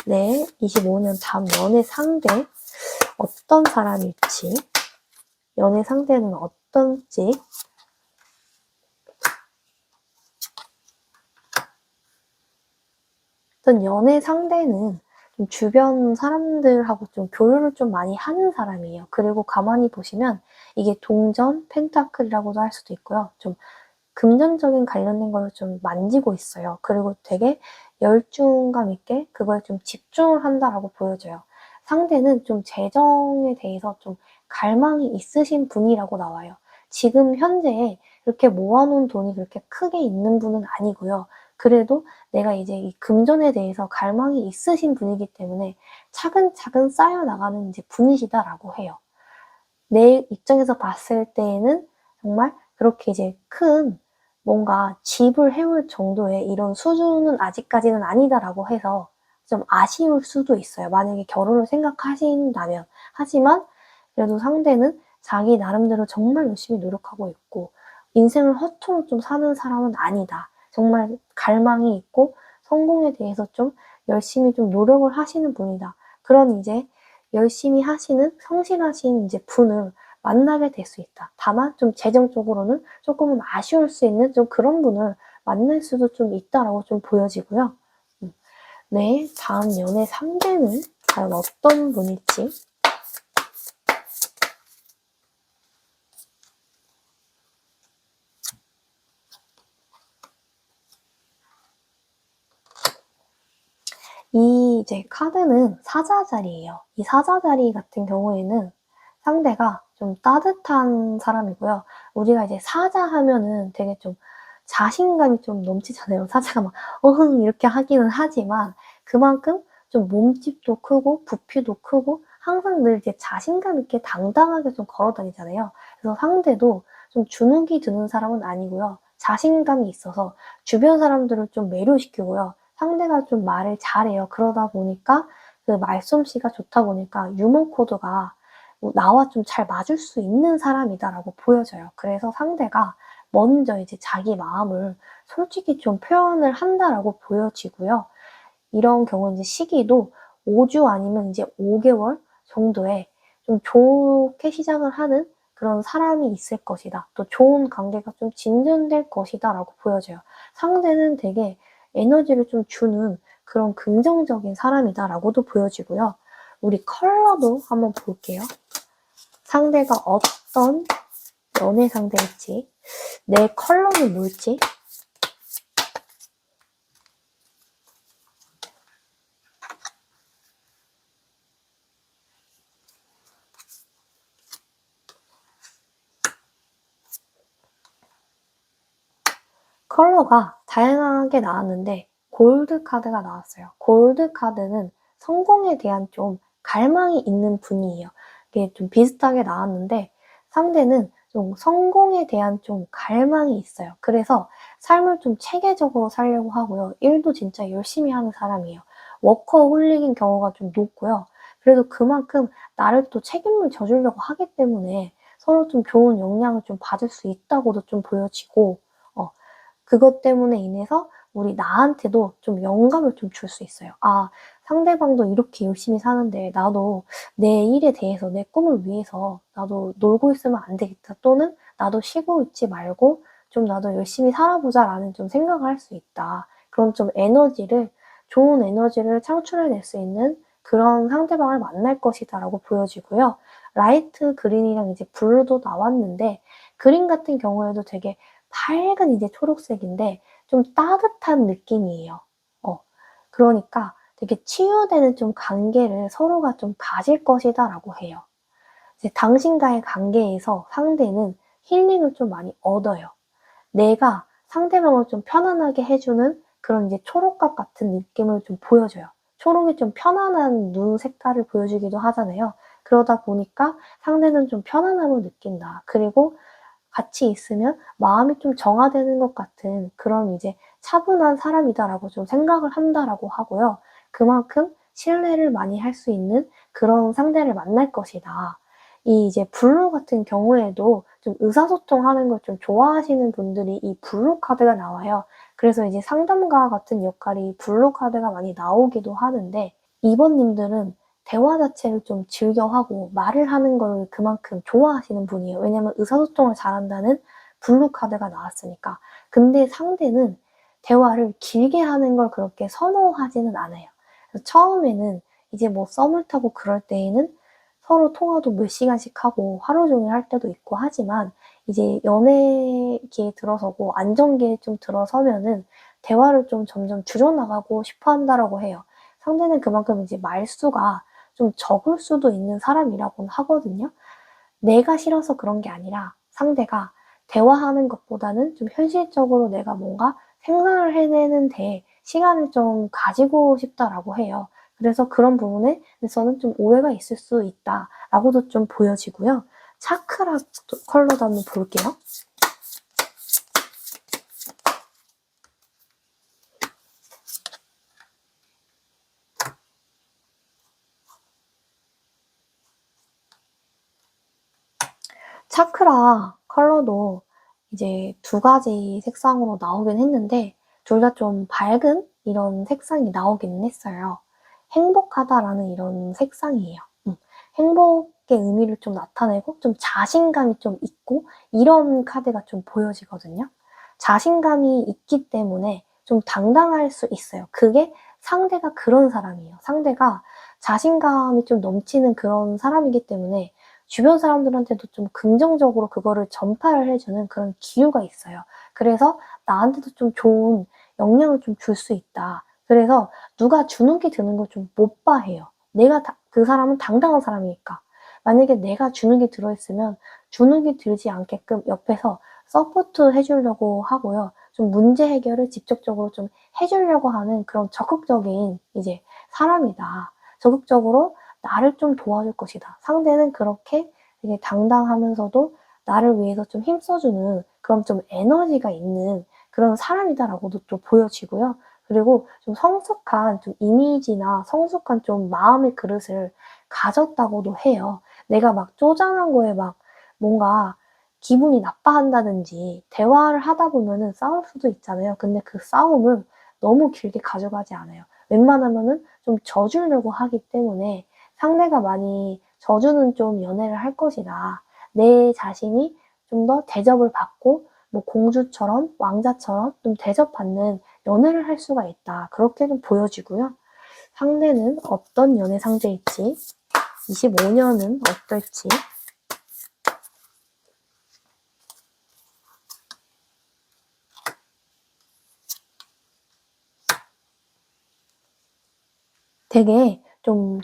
네, 25년 다음 연애 상대 어떤 사람일지 연애 상대는 어떤지 어떤 연애 상대는 좀 주변 사람들하고 좀 교류를 좀 많이 하는 사람이에요. 그리고 가만히 보시면 이게 동전, 펜타클이라고도 할 수도 있고요. 좀 금전적인 관련된 걸 좀 만지고 있어요. 그리고 되게 열중감 있게 그거에 좀 집중을 한다라고 보여져요. 상대는 좀 재정에 대해서 좀 갈망이 있으신 분이라고 나와요. 지금 현재에 이렇게 모아놓은 돈이 그렇게 크게 있는 분은 아니고요. 그래도 내가 이제 이 금전에 대해서 갈망이 있으신 분이기 때문에 차근차근 쌓여나가는 이제 분이시다라고 해요. 내 입장에서 봤을 때에는 정말 그렇게 이제 큰 뭔가 집을 해올 정도의 이런 수준은 아직까지는 아니다라고 해서 좀 아쉬울 수도 있어요. 만약에 결혼을 생각하신다면. 하지만 그래도 상대는 자기 나름대로 정말 열심히 노력하고 있고 인생을 허투루 좀 사는 사람은 아니다. 정말 갈망이 있고 성공에 대해서 좀 열심히 좀 노력을 하시는 분이다. 그런 이제 열심히 하시는 성실하신 이제 분을 만나게 될 수 있다. 다만 좀 재정적으로는 조금은 아쉬울 수 있는 좀 그런 분을 만날 수도 좀 있다라고 좀 보여지고요. 네, 다음 연애 상대는 과연 어떤 분일지. 이 이제 카드는 사자자리예요. 이 사자자리 같은 경우에는 상대가 좀 따뜻한 사람이고요. 우리가 이제 사자 하면은 되게 좀 자신감이 좀 넘치잖아요. 사자가 막 어흥 이렇게 하기는 하지만 그만큼 좀 몸집도 크고 부피도 크고 항상 늘 이제 자신감 있게 당당하게 좀 걸어 다니잖아요. 그래서 상대도 좀 주눅이 드는 사람은 아니고요. 자신감이 있어서 주변 사람들을 좀 매료시키고요. 상대가 좀 말을 잘해요. 그러다 보니까 그 말솜씨가 좋다 보니까 유머 코드가 나와 좀 잘 맞을 수 있는 사람이다라고 보여져요. 그래서 상대가 먼저 이제 자기 마음을 솔직히 좀 표현을 한다라고 보여지고요. 이런 경우 이제 시기도 5주 아니면 이제 5개월 정도에 좀 좋게 시작을 하는 그런 사람이 있을 것이다. 또 좋은 관계가 좀 진전될 것이다라고 보여져요. 상대는 되게 에너지를 좀 주는 그런 긍정적인 사람이다라고도 보여지고요. 우리 컬러도 한번 볼게요. 상대가 어떤 연애 상대일지, 내 컬러는 뭘지. 컬러가 다양하게 나왔는데 골드 카드가 나왔어요. 골드 카드는 성공에 대한 좀 갈망이 있는 분이에요. 이게 좀 비슷하게 나왔는데 상대는 좀 성공에 대한 좀 갈망이 있어요. 그래서 삶을 좀 체계적으로 살려고 하고요. 일도 진짜 열심히 하는 사람이에요. 워커홀릭인 경우가 좀 높고요. 그래도 그만큼 나를 또 책임을 져주려고 하기 때문에 서로 좀 좋은 영향을 좀 받을 수 있다고도 좀 보여지고 그것 때문에 인해서 우리 나한테도 좀 영감을 좀 줄 수 있어요. 아, 상대방도 이렇게 열심히 사는데 나도 내 일에 대해서 내 꿈을 위해서 나도 놀고 있으면 안 되겠다. 또는 나도 쉬고 있지 말고 좀 나도 열심히 살아보자라는 좀 생각을 할 수 있다. 그런 좀 에너지를 좋은 에너지를 창출해낼 수 있는 그런 상대방을 만날 것이다라고 보여지고요. 라이트 그린이랑 이제 블루도 나왔는데 그린 같은 경우에도 되게 밝은 이제 초록색인데 좀 따뜻한 느낌이에요. 그러니까 되게 치유되는 좀 관계를 서로가 좀 가질 것이다라고 해요. 이제 당신과의 관계에서 상대는 힐링을 좀 많이 얻어요. 내가 상대방을 좀 편안하게 해주는 그런 이제 초록각 같은 느낌을 좀 보여줘요. 초록이 좀 편안한 눈 색깔을 보여주기도 하잖아요. 그러다 보니까 상대는 좀 편안함을 느낀다. 그리고 같이 있으면 마음이 좀 정화되는 것 같은 그런 이제 차분한 사람이다라고 좀 생각을 한다라고 하고요. 그만큼 신뢰를 많이 할 수 있는 그런 상대를 만날 것이다. 이 이제 블루 같은 경우에도 좀 의사소통하는 걸 좀 좋아하시는 분들이 이 블루 카드가 나와요. 그래서 이제 상담가 같은 역할이 블루 카드가 많이 나오기도 하는데 2번님들은 대화 자체를 좀 즐겨하고 말을 하는 걸 그만큼 좋아하시는 분이에요. 왜냐면 의사소통을 잘한다는 블루 카드가 나왔으니까. 근데 상대는 대화를 길게 하는 걸 그렇게 선호하지는 않아요. 그래서 처음에는 이제 뭐 썸을 타고 그럴 때에는 서로 통화도 몇 시간씩 하고 하루 종일 할 때도 있고 하지만 이제 연애기에 들어서고 안정기에 좀 들어서면은 대화를 좀 점점 줄여나가고 싶어 한다라고 해요. 상대는 그만큼 이제 말수가 좀 적을 수도 있는 사람이라고는 하거든요. 내가 싫어서 그런 게 아니라 상대가 대화하는 것보다는 좀 현실적으로 내가 뭔가 생산을 해내는 데 시간을 좀 가지고 싶다라고 해요. 그래서 그런 부분에 대해서는 좀 오해가 있을 수 있다라고도 좀 보여지고요. 차크라 컬러도 한번 볼게요. 차크라 컬러도 이제 두 가지 색상으로 나오긴 했는데 둘 다 좀 밝은 이런 색상이 나오기는 했어요. 행복하다라는 이런 색상이에요. 행복의 의미를 좀 나타내고 좀 자신감이 좀 있고 이런 카드가 좀 보여지거든요. 자신감이 있기 때문에 좀 당당할 수 있어요. 그게 상대가 그런 사람이에요. 상대가 자신감이 좀 넘치는 그런 사람이기 때문에 주변 사람들한테도 좀 긍정적으로 그거를 전파를 해주는 그런 기류가 있어요. 그래서 나한테도 좀 좋은 영향을 좀 줄 수 있다. 그래서 누가 주눅이 드는 걸 좀 못 봐해요. 그 사람은 당당한 사람이니까. 만약에 내가 주눅이 들어있으면 주눅이 들지 않게끔 옆에서 서포트 해주려고 하고요. 좀 문제 해결을 직접적으로 좀 해주려고 하는 그런 적극적인 이제 사람이다. 적극적으로 나를 좀 도와줄 것이다. 상대는 그렇게 되게 당당하면서도 나를 위해서 좀 힘써주는 그런 좀 에너지가 있는 그런 사람이다라고도 또 보여지고요. 그리고 좀 성숙한 좀 이미지나 성숙한 좀 마음의 그릇을 가졌다고도 해요. 내가 막 쪼잔한 거에 막 뭔가 기분이 나빠한다든지 대화를 하다 보면은 싸울 수도 있잖아요. 근데 그 싸움을 너무 길게 가져가지 않아요. 웬만하면은 좀 져주려고 하기 때문에 상대가 많이 져주는 좀 연애를 할 것이다. 내 자신이 좀 더 대접을 받고 뭐 공주처럼 왕자처럼 좀 대접받는 연애를 할 수가 있다. 그렇게는 보여지고요. 상대는 어떤 연애 상대일지, 25년은 어떨지. 되게 좀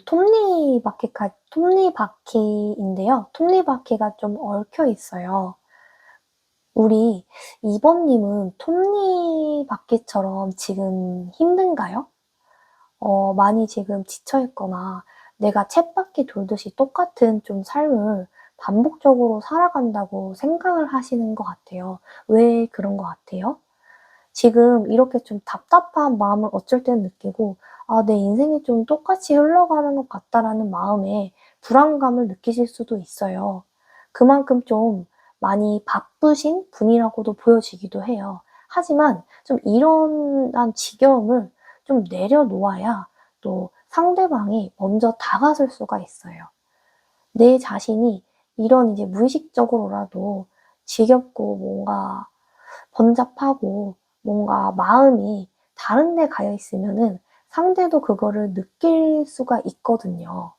톱니바퀴인데요. 톱니바퀴가 좀 얽혀 있어요. 우리 2번님은 톱니바퀴처럼 지금 힘든가요? 많이 지금 지쳐있거나 내가 쳇바퀴 돌듯이 똑같은 좀 삶을 반복적으로 살아간다고 생각을 하시는 것 같아요. 왜 그런 것 같아요? 지금 이렇게 좀 답답한 마음을 어쩔 때는 느끼고 아, 내 인생이 좀 똑같이 흘러가는 것 같다라는 마음에 불안감을 느끼실 수도 있어요. 그만큼 좀 많이 바쁘신 분이라고도 보여지기도 해요. 하지만 좀 이런 지겨움을 좀 내려놓아야 또 상대방이 먼저 다가설 수가 있어요. 내 자신이 이런 이제 무의식적으로라도 지겹고 뭔가 번잡하고 뭔가 마음이 다른 데 가여 있으면은 상대도 그거를 느낄 수가 있거든요.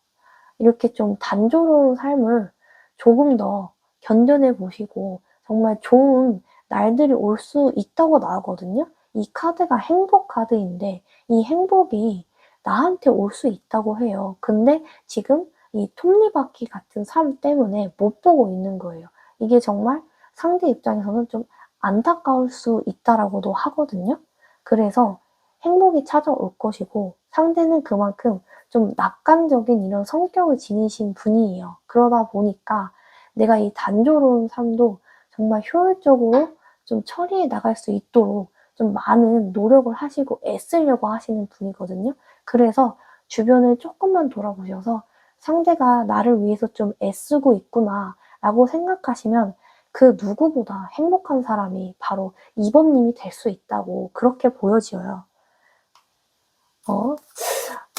이렇게 좀 단조로운 삶을 조금 더 견뎌내 보시고 정말 좋은 날들이 올 수 있다고 나오거든요. 이 카드가 행복 카드인데 이 행복이 나한테 올 수 있다고 해요. 근데 지금 이 톱니바퀴 같은 삶 때문에 못 보고 있는 거예요. 이게 정말 상대 입장에서는 좀 안타까울 수 있다라고도 하거든요. 그래서 행복이 찾아올 것이고 상대는 그만큼 좀 낙관적인 이런 성격을 지니신 분이에요. 그러다 보니까 내가 이 단조로운 삶도 정말 효율적으로 좀 처리해 나갈 수 있도록 좀 많은 노력을 하시고 애쓰려고 하시는 분이거든요. 그래서 주변을 조금만 돌아보셔서 상대가 나를 위해서 좀 애쓰고 있구나 라고 생각하시면 그 누구보다 행복한 사람이 바로 2번님이 될 수 있다고 그렇게 보여져요.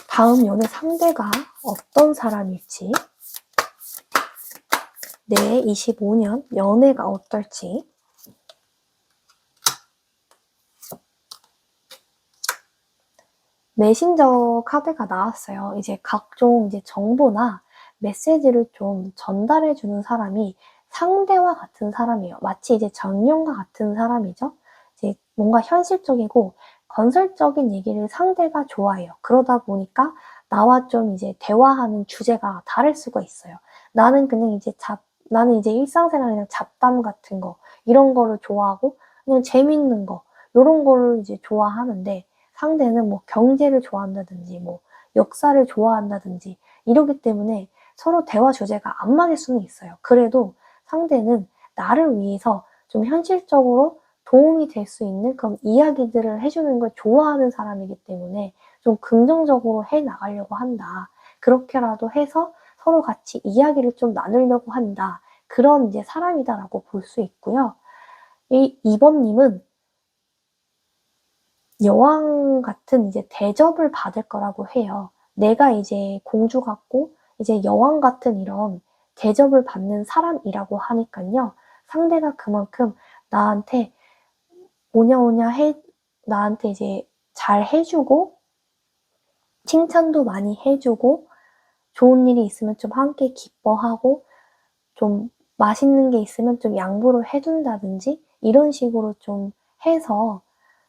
다음 연애 상대가 어떤 사람일지, 내 25년 연애가 어떨지. 메신저 카드가 나왔어요. 이제 각종 이제 정보나 메시지를 좀 전달해주는 사람이 상대와 같은 사람이에요. 마치 이제 정령과 같은 사람이죠. 이제 뭔가 현실적이고 건설적인 얘기를 상대가 좋아해요. 그러다 보니까 나와 좀 이제 대화하는 주제가 다를 수가 있어요. 나는 그냥 나는 이제 일상생활 그냥 잡담 같은 거, 이런 거를 좋아하고, 그냥 재밌는 거, 이런 거를 이제 좋아하는데, 상대는 뭐 경제를 좋아한다든지 뭐 역사를 좋아한다든지 이러기 때문에 서로 대화 주제가 안 맞을 수는 있어요. 그래도 상대는 나를 위해서 좀 현실적으로 도움이 될 수 있는 그런 이야기들을 해주는 걸 좋아하는 사람이기 때문에 좀 긍정적으로 해 나가려고 한다. 그렇게라도 해서 서로 같이 이야기를 좀 나누려고 한다. 그런 이제 사람이다라고 볼 수 있고요. 이 2번님은 여왕 같은 이제 대접을 받을 거라고 해요. 내가 이제 공주 같고 이제 여왕 같은 이런 대접을 받는 사람이라고 하니까요. 상대가 그만큼 나한테 오냐오냐 나한테 이제 잘 해주고 칭찬도 많이 해주고 좋은 일이 있으면 좀 함께 기뻐하고 좀 맛있는 게 있으면 좀 양보를 해준다든지 이런 식으로 좀 해서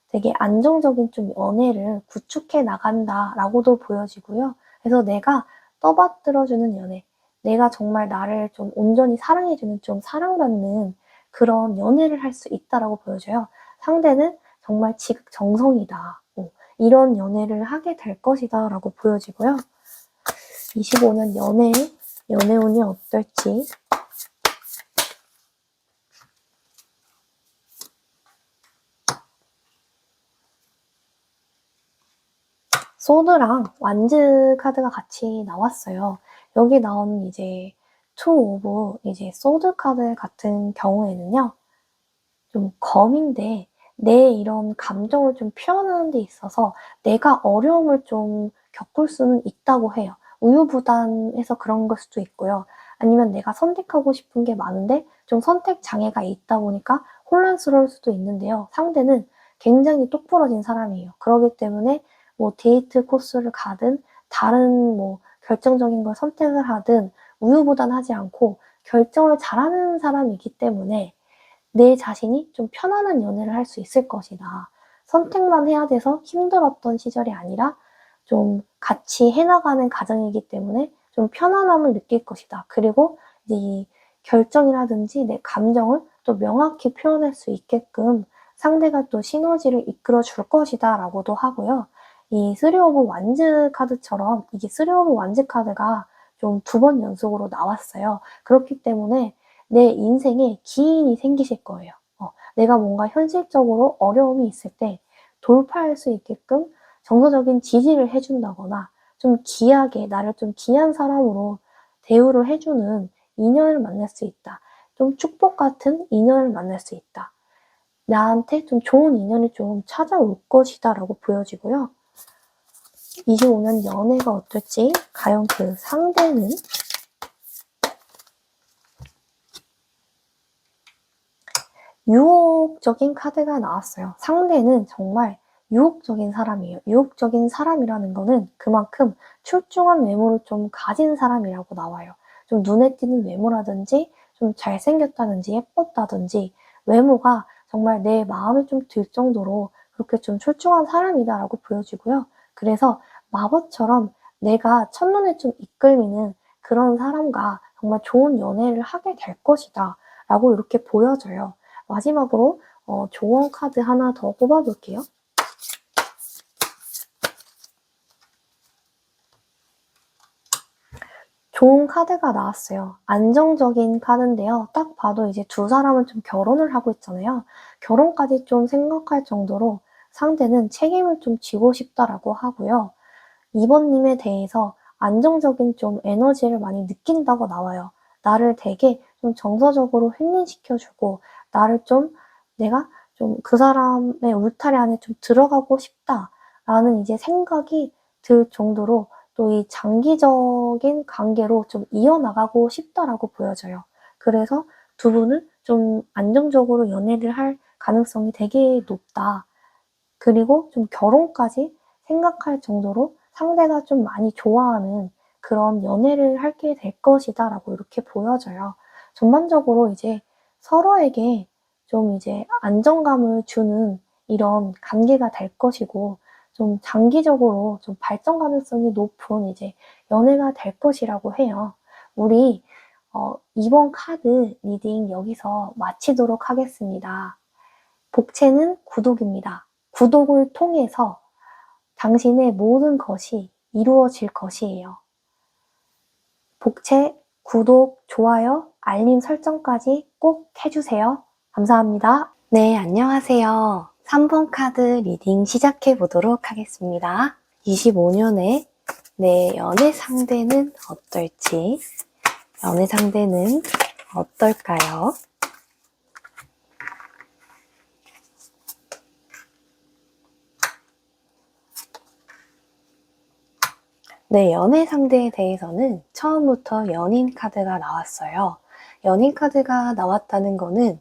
되게 안정적인 좀 연애를 구축해 나간다라고도 보여지고요. 그래서 내가 떠받들어주는 연애, 내가 정말 나를 좀 온전히 사랑해주는 좀 사랑받는 그런 연애를 할 수 있다라고 보여져요. 상대는 정말 지극정성이다. 이런 연애를 하게 될 것이다 라고 보여지고요. 25년 연애운이 어떨지 소드랑 완즈 카드가 같이 나왔어요. 여기 나온 이제 투 오브 이제 소드 카드 같은 경우에는요. 좀 검인데 내 이런 감정을 좀 표현하는 데 있어서 내가 어려움을 좀 겪을 수는 있다고 해요. 우유부단해서 그런 걸 수도 있고요. 아니면 내가 선택하고 싶은 게 많은데 좀 선택 장애가 있다 보니까 혼란스러울 수도 있는데요. 상대는 굉장히 똑부러진 사람이에요. 그렇기 때문에 뭐 데이트 코스를 가든 다른 뭐 결정적인 걸 선택을 하든 우유부단하지 않고 결정을 잘하는 사람이기 때문에 내 자신이 좀 편안한 연애를 할 수 있을 것이다. 선택만 해야 돼서 힘들었던 시절이 아니라 좀 같이 해나가는 과정이기 때문에 좀 편안함을 느낄 것이다. 그리고 이제 이 결정이라든지 내 감정을 또 명확히 표현할 수 있게끔 상대가 또 시너지를 이끌어 줄 것이다 라고도 하고요. 이 쓰리 오브 완즈 카드처럼 이게 쓰리 오브 완즈 카드가 좀 2번 연속으로 나왔어요. 그렇기 때문에 내 인생에 기인이 생기실 거예요. 내가 뭔가 현실적으로 어려움이 있을 때 돌파할 수 있게끔 정서적인 지지를 해준다거나 좀 귀하게 나를 좀 귀한 사람으로 대우를 해주는 인연을 만날 수 있다. 좀 축복 같은 인연을 만날 수 있다. 나한테 좀 좋은 인연이 좀 찾아올 것이다 라고 보여지고요. 25년 연애가 어떨지 과연 그 상대는 유혹적인 카드가 나왔어요. 상대는 정말 유혹적인 사람이에요. 유혹적인 사람이라는 거는 그만큼 출중한 외모를 좀 가진 사람이라고 나와요. 좀 눈에 띄는 외모라든지 좀 잘생겼다든지 예뻤다든지 외모가 정말 내 마음에 좀 들 정도로 그렇게 좀 출중한 사람이다라고 보여지고요. 그래서 마법처럼 내가 첫눈에 좀 이끌리는 그런 사람과 정말 좋은 연애를 하게 될 것이다 라고 이렇게 보여져요. 마지막으로 조언 카드 하나 더 뽑아볼게요. 좋은 카드가 나왔어요. 안정적인 카드인데요. 딱 봐도 이제 두 사람은 좀 결혼을 하고 있잖아요. 결혼까지 좀 생각할 정도로 상대는 책임을 좀 지고 싶다라고 하고요. 2번님에 대해서 안정적인 좀 에너지를 많이 느낀다고 나와요. 나를 되게 좀 정서적으로 힐링시켜주고 나를 좀 내가 좀 그 사람의 울타리 안에 좀 들어가고 싶다라는 이제 생각이 들 정도로 또 이 장기적인 관계로 좀 이어나가고 싶다라고 보여져요. 그래서 두 분은 좀 안정적으로 연애를 할 가능성이 되게 높다. 그리고 좀 결혼까지 생각할 정도로 상대가 좀 많이 좋아하는 그런 연애를 하게 될 것이다 라고 이렇게 보여져요. 전반적으로 이제 서로에게 좀 이제 안정감을 주는 이런 관계가 될 것이고 좀 장기적으로 좀 발전 가능성이 높은 이제 연애가 될 것이라고 해요. 우리 이번 카드 리딩 여기서 마치도록 하겠습니다. 복채는 구독입니다. 구독을 통해서 당신의 모든 것이 이루어질 것이에요. 복채, 구독, 좋아요, 알림 설정까지 꼭 해주세요. 감사합니다. 네, 안녕하세요. 3번 카드 리딩 시작해 보도록 하겠습니다. 25년에 내 연애 상대는 어떨지, 연애 상대는 어떨까요? 네, 연애 상대에 대해서는 처음부터 연인 카드가 나왔어요. 연인 카드가 나왔다는 거는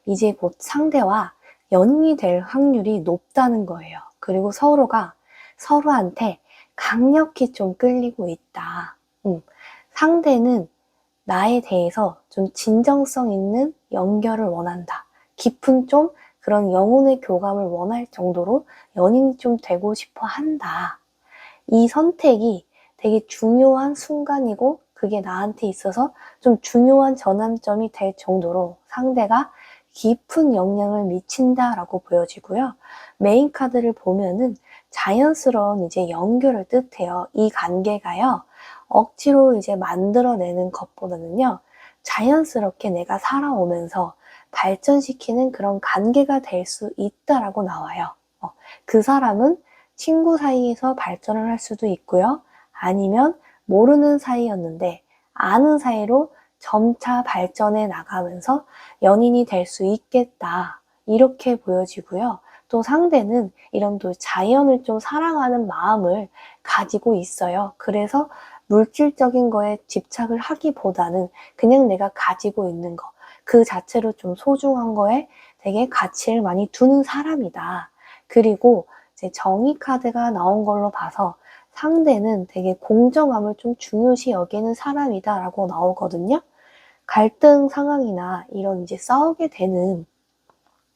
이제 곧 상대와 연인이 될 확률이 높다는 거예요. 그리고 서로가 서로한테 강력히 좀 끌리고 있다. 상대는 나에 대해서 좀 진정성 있는 연결을 원한다. 깊은 좀 그런 영혼의 교감을 원할 정도로 연인이 좀 되고 싶어 한다. 이 선택이 되게 중요한 순간이고 그게 나한테 있어서 좀 중요한 전환점이 될 정도로 상대가 깊은 영향을 미친다라고 보여지고요. 메인 카드를 보면은 자연스러운 이제 연결을 뜻해요. 이 관계가요. 억지로 이제 만들어내는 것보다는요. 자연스럽게 내가 살아오면서 발전시키는 그런 관계가 될 수 있다라고 나와요. 그 사람은 친구 사이에서 발전을 할 수도 있고요. 아니면 모르는 사이였는데 아는 사이로 점차 발전해 나가면서 연인이 될 수 있겠다. 이렇게 보여지고요. 또 상대는 이런 또 자연을 좀 사랑하는 마음을 가지고 있어요. 그래서 물질적인 거에 집착을 하기보다는 그냥 내가 가지고 있는 거, 그 자체로 좀 소중한 거에 되게 가치를 많이 두는 사람이다. 그리고 이제 정의 카드가 나온 걸로 봐서 상대는 되게 공정함을 좀 중요시 여기는 사람이다라고 나오거든요. 갈등 상황이나 이런 이제 싸우게 되는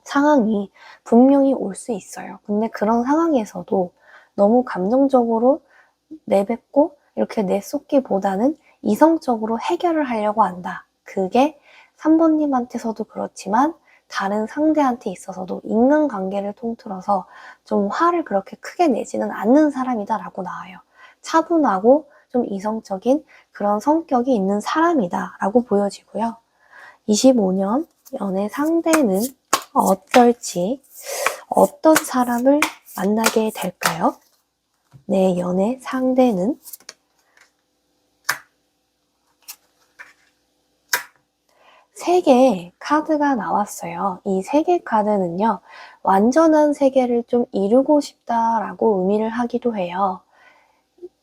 상황이 분명히 올 수 있어요. 근데 그런 상황에서도 너무 감정적으로 내뱉고 이렇게 내쏟기보다는 이성적으로 해결을 하려고 한다. 그게 3번님한테서도 그렇지만 다른 상대한테 있어서도 인간관계를 통틀어서 좀 화를 그렇게 크게 내지는 않는 사람이다 라고 나와요. 차분하고 좀 이성적인 그런 성격이 있는 사람이다 라고 보여지고요. 25년 연애 상대는 어떨지, 어떤 사람을 만나게 될까요? 내 연애 상대는 세 개의 카드가 나왔어요. 이 세 개 카드는요, 완전한 세계를 좀 이루고 싶다라고 의미를 하기도 해요.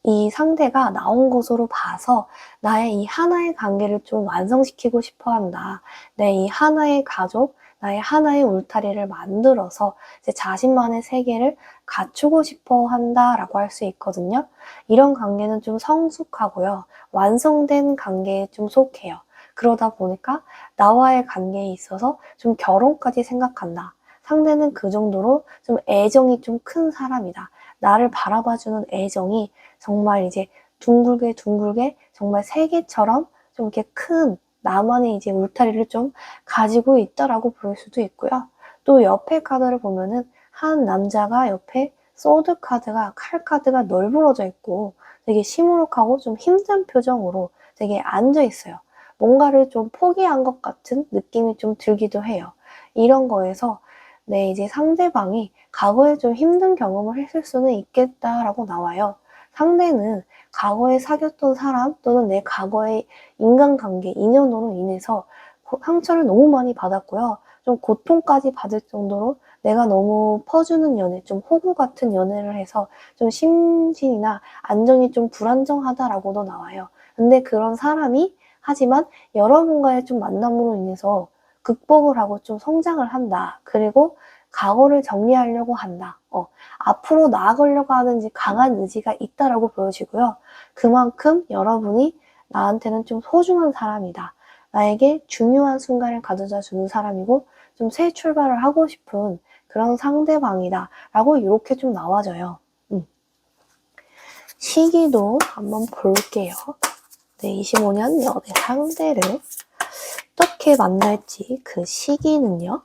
이 상대가 나온 것으로 봐서 나의 이 하나의 관계를 좀 완성시키고 싶어 한다. 내 이 하나의 가족, 나의 하나의 울타리를 만들어서 이제 자신만의 세계를 갖추고 싶어 한다라고 할 수 있거든요. 이런 관계는 좀 성숙하고요. 완성된 관계에 좀 속해요. 그러다 보니까 나와의 관계에 있어서 좀 결혼까지 생각한다. 상대는 그 정도로 좀 애정이 좀 큰 사람이다. 나를 바라봐주는 애정이 정말 이제 둥글게 둥글게 정말 세계처럼 좀 이렇게 큰 나만의 이제 울타리를 좀 가지고 있다라고 볼 수도 있고요. 또 옆에 카드를 보면은 한 남자가 옆에 소드 카드가 칼 카드가 널브러져 있고 되게 시무룩하고 좀 힘든 표정으로 되게 앉아 있어요. 뭔가를 좀 포기한 것 같은 느낌이 좀 들기도 해요. 이런 거에서 네, 이제 상대방이 과거에 좀 힘든 경험을 했을 수는 있겠다라고 나와요. 상대는 과거에 사귀었던 사람 또는 내 과거의 인간관계, 인연으로 인해서 상처를 너무 많이 받았고요. 좀 고통까지 받을 정도로 내가 너무 퍼주는 연애, 좀 호구 같은 연애를 해서 좀 심신이나 안정이 좀 불안정하다라고도 나와요. 근데 그런 사람이 하지만 여러분과의 좀 만남으로 인해서 극복을 하고 좀 성장을 한다. 그리고 과거를 정리하려고 한다. 앞으로 나아가려고 하는 강한 의지가 있다라고 보여지고요. 그만큼 여러분이 나한테는 좀 소중한 사람이다. 나에게 중요한 순간을 가져다 주는 사람이고 좀 새 출발을 하고 싶은 그런 상대방이다. 라고 이렇게 좀 나와져요. 시기도 한번 볼게요. 네, 25년 연애 상대를 어떻게 만날지 그 시기는요.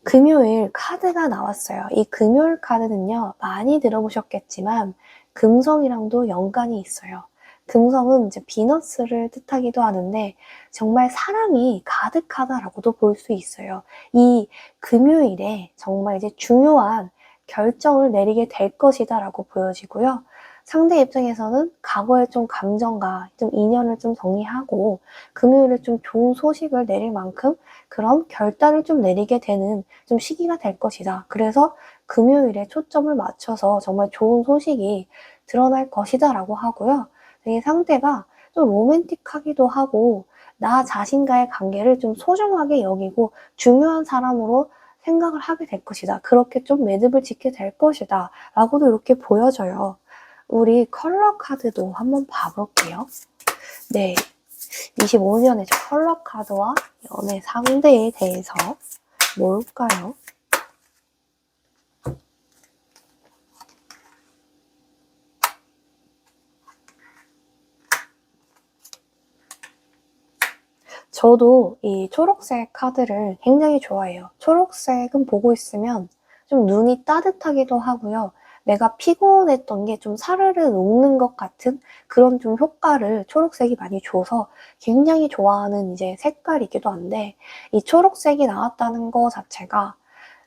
금요일 카드가 나왔어요. 이 금요일 카드는요, 많이 들어보셨겠지만 금성이랑도 연관이 있어요. 금성은 이제 비너스를 뜻하기도 하는데 정말 사랑이 가득하다라고도 볼 수 있어요. 이 금요일에 정말 이제 중요한 결정을 내리게 될 것이다라고 보여지고요. 상대 입장에서는 과거의 좀 감정과 좀 인연을 좀 정리하고 금요일에 좀 좋은 소식을 내릴 만큼 그런 결단을 좀 내리게 되는 좀 시기가 될 것이다. 그래서 금요일에 초점을 맞춰서 정말 좋은 소식이 드러날 것이다 라고 하고요. 되게 상대가 좀 로맨틱하기도 하고 나 자신과의 관계를 좀 소중하게 여기고 중요한 사람으로 생각을 하게 될 것이다. 그렇게 좀 매듭을 짓게 될 것이다. 라고도 이렇게 보여져요. 우리 컬러 카드도 한번 봐볼게요. 네, 25년의 컬러 카드와 연애 상대에 대해서 뭘까요? 저도 이 초록색 카드를 굉장히 좋아해요. 초록색은 보고 있으면 좀 눈이 따뜻하기도 하고요. 내가 피곤했던 게 좀 사르르 녹는 것 같은 그런 좀 효과를 초록색이 많이 줘서 굉장히 좋아하는 이제 색깔이기도 한데, 이 초록색이 나왔다는 거 자체가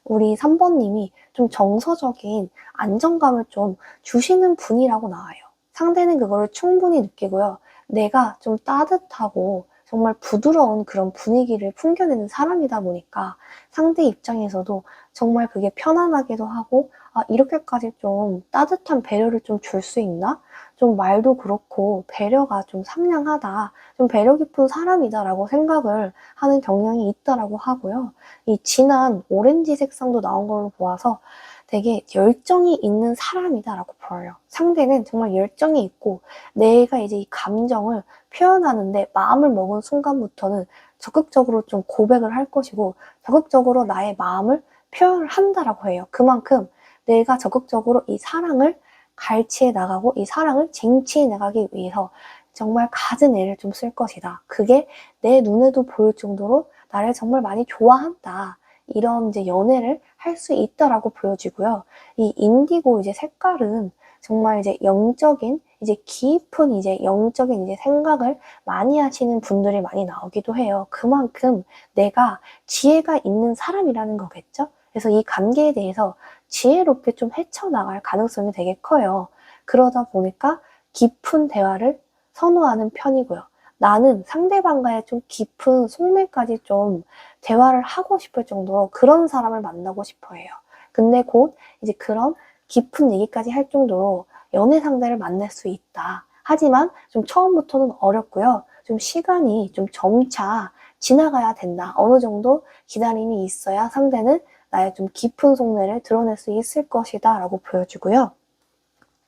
우리 3번님이 좀 정서적인 안정감을 좀 주시는 분이라고 나와요. 상대는 그거를 충분히 느끼고요. 내가 좀 따뜻하고 정말 부드러운 그런 분위기를 풍겨내는 사람이다 보니까 상대 입장에서도 정말 그게 편안하기도 하고, 아, 이렇게까지 좀 따뜻한 배려를 좀 줄 수 있나? 좀 말도 그렇고 배려가 좀 상냥하다, 좀 배려 깊은 사람이다라고 생각을 하는 경향이 있다라고 하고요. 이 진한 오렌지 색상도 나온 걸로 보아서 되게 열정이 있는 사람이다라고 보여요. 상대는 정말 열정이 있고 내가 이제 이 감정을 표현하는데 마음을 먹은 순간부터는 적극적으로 좀 고백을 할 것이고 적극적으로 나의 마음을 표현을 한다라고 해요. 그만큼 내가 적극적으로 이 사랑을 갈취해 나가고 이 사랑을 쟁취해 나가기 위해서 정말 갖은 애를 좀 쓸 것이다. 그게 내 눈에도 보일 정도로 나를 정말 많이 좋아한다. 이런 이제 연애를 할 수 있다라고 보여지고요. 이 인디고 이제 색깔은 정말 이제 영적인, 이제 깊은 이제 영적인 이제 생각을 많이 하시는 분들이 많이 나오기도 해요. 그만큼 내가 지혜가 있는 사람이라는 거겠죠? 그래서 이 관계에 대해서 지혜롭게 좀 헤쳐나갈 가능성이 되게 커요. 그러다 보니까 깊은 대화를 선호하는 편이고요. 나는 상대방과의 좀 깊은 속내까지 좀 대화를 하고 싶을 정도로 그런 사람을 만나고 싶어 해요. 근데 곧 이제 그런 깊은 얘기까지 할 정도로 연애 상대를 만날 수 있다. 하지만 좀 처음부터는 어렵고요. 좀 시간이 좀 점차 지나가야 된다. 어느 정도 기다림이 있어야 상대는 나의 좀 깊은 속내를 드러낼 수 있을 것이다 라고 보여주고요.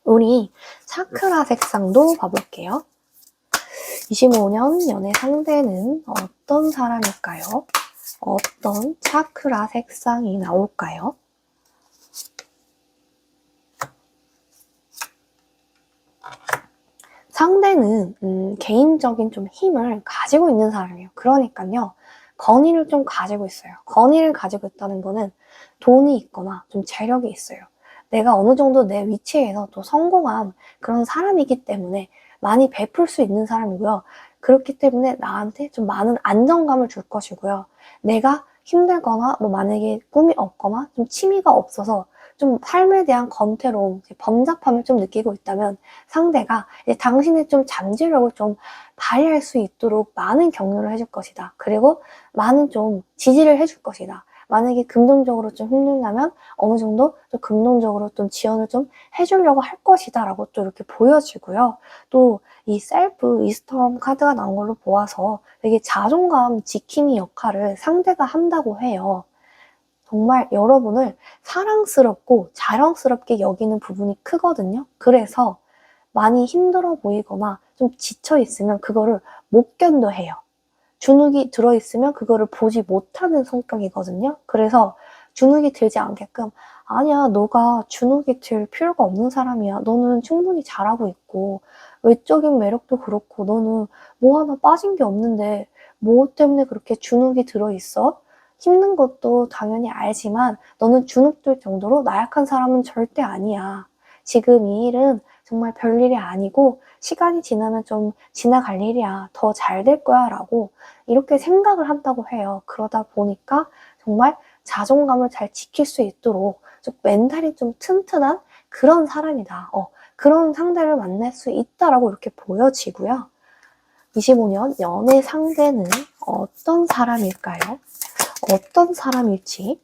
우리 차크라 색상도 봐볼게요. 25년 연애 상대는 어떤 사람일까요? 어떤 차크라 색상이 나올까요? 상대는 개인적인 좀 힘을 가지고 있는 사람이에요. 그러니까요. 권위를 좀 가지고 있어요. 권위를 가지고 있다는 거는 돈이 있거나 좀 재력이 있어요. 내가 어느 정도 내 위치에서 또 성공한 그런 사람이기 때문에 많이 베풀 수 있는 사람이고요. 그렇기 때문에 나한테 좀 많은 안정감을 줄 것이고요. 내가 힘들거나 뭐 만약에 꿈이 없거나 좀 취미가 없어서 좀 삶에 대한 권태로움, 범잡함을 좀 느끼고 있다면 상대가 이제 당신의 좀 잠재력을 좀 발휘할 수 있도록 많은 격려를 해줄 것이다. 그리고 많은 좀 지지를 해줄 것이다. 만약에 긍정적으로 좀 힘들다면 어느 정도 좀 긍정적으로 좀 지원을 좀 해주려고 할 것이다 라고 또 이렇게 보여지고요. 또 이 셀프 위스덤 카드가 나온 걸로 보아서 되게 자존감 지킴이 역할을 상대가 한다고 해요. 정말 여러분을 사랑스럽고 자랑스럽게 여기는 부분이 크거든요. 그래서 많이 힘들어 보이거나 좀 지쳐 있으면 그거를 못 견뎌해요. 주눅이 들어있으면 그거를 보지 못하는 성격이거든요. 그래서 주눅이 들지 않게끔 아니야, 너가 주눅이 들 필요가 없는 사람이야. 너는 충분히 잘하고 있고 외적인 매력도 그렇고 너는 뭐 하나 빠진 게 없는데 뭐 때문에 그렇게 주눅이 들어있어? 힘든 것도 당연히 알지만 너는 주눅 들 정도로 나약한 사람은 절대 아니야. 지금 이 일은 정말 별일이 아니고 시간이 지나면 좀 지나갈 일이야. 더 잘 될 거야 라고 이렇게 생각을 한다고 해요. 그러다 보니까 정말 자존감을 잘 지킬 수 있도록 좀 멘탈이 좀 튼튼한 그런 사람이다. 그런 상대를 만날 수 있다라고 이렇게 보여지고요. 25년 연애 상대는 어떤 사람일까요? 어떤 사람일지.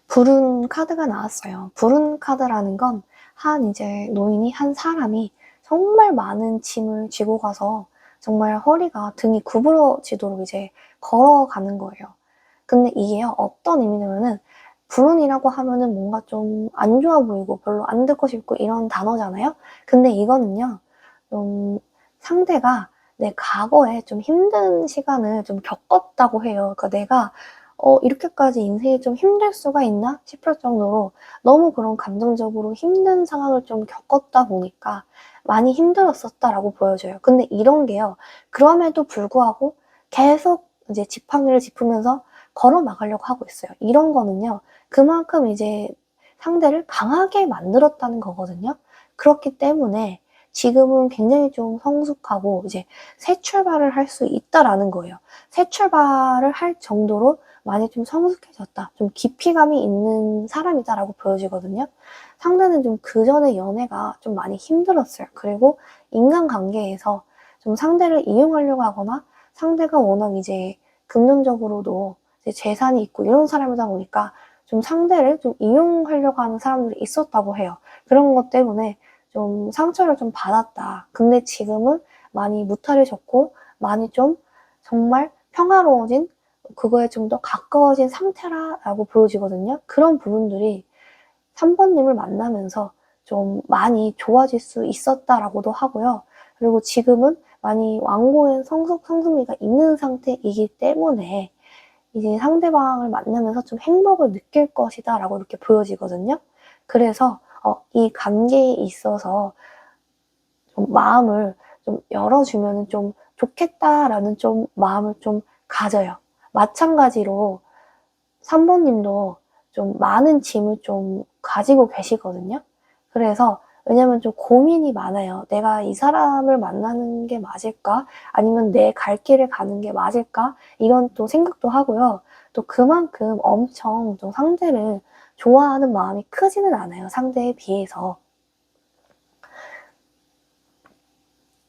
불운 카드가 나왔어요. 불운 카드라는 건 이제 노인이, 한 사람이 정말 많은 짐을 지고 가서 정말 허리가, 등이 구부러지도록 이제 걸어가는 거예요. 근데 이게요, 어떤 의미냐면은, 불운이라고 하면은 뭔가 좀 안 좋아 보이고 별로 안 듣고 싶고 이런 단어잖아요? 근데 이거는요, 좀 상대가 내 과거에 좀 힘든 시간을 좀 겪었다고 해요. 그러니까 내가 이렇게까지 인생이 좀 힘들 수가 있나 싶을 정도로 너무 그런 감정적으로 힘든 상황을 좀 겪었다 보니까 많이 힘들었었다라고 보여져요. 근데 이런 게요, 그럼에도 불구하고 계속 이제 지팡이를 짚으면서 걸어 나가려고 하고 있어요. 이런 거는요, 그만큼 이제 상대를 강하게 만들었다는 거거든요. 그렇기 때문에 지금은 굉장히 좀 성숙하고 이제 새 출발을 할 수 있다라는 거예요. 새 출발을 할 정도로 많이 좀 성숙해졌다, 좀 깊이감이 있는 사람이다라고 보여지거든요. 상대는 좀 그전의 연애가 좀 많이 힘들었어요. 그리고 인간관계에서 좀 상대를 이용하려고 하거나, 상대가 워낙 이제 금전적으로도 이제 재산이 있고 이런 사람이다 보니까 좀 상대를 좀 이용하려고 하는 사람들이 있었다고 해요. 그런 것 때문에 좀 상처를 좀 받았다. 근데 지금은 많이 무탈해졌고 많이 좀 정말 평화로워진, 그거에 좀 더 가까워진 상태라고 보여지거든요. 그런 부분들이 3번님을 만나면서 좀 많이 좋아질 수 있었다라고도 하고요. 그리고 지금은 많이 완고한 성숙미가 있는 상태이기 때문에 이제 상대방을 만나면서 좀 행복을 느낄 것이다 라고 이렇게 보여지거든요. 그래서 이 관계에 있어서 좀 마음을 좀 열어주면 좀 좋겠다라는 좀 마음을 좀 가져요. 마찬가지로 3번님도 좀 많은 짐을 좀 가지고 계시거든요. 그래서 왜냐면 좀 고민이 많아요. 내가 이 사람을 만나는 게 맞을까? 아니면 내 갈 길을 가는 게 맞을까? 이런 또 생각도 하고요. 또 그만큼 엄청 좀 상대를 좋아하는 마음이 크지는 않아요. 상대에 비해서.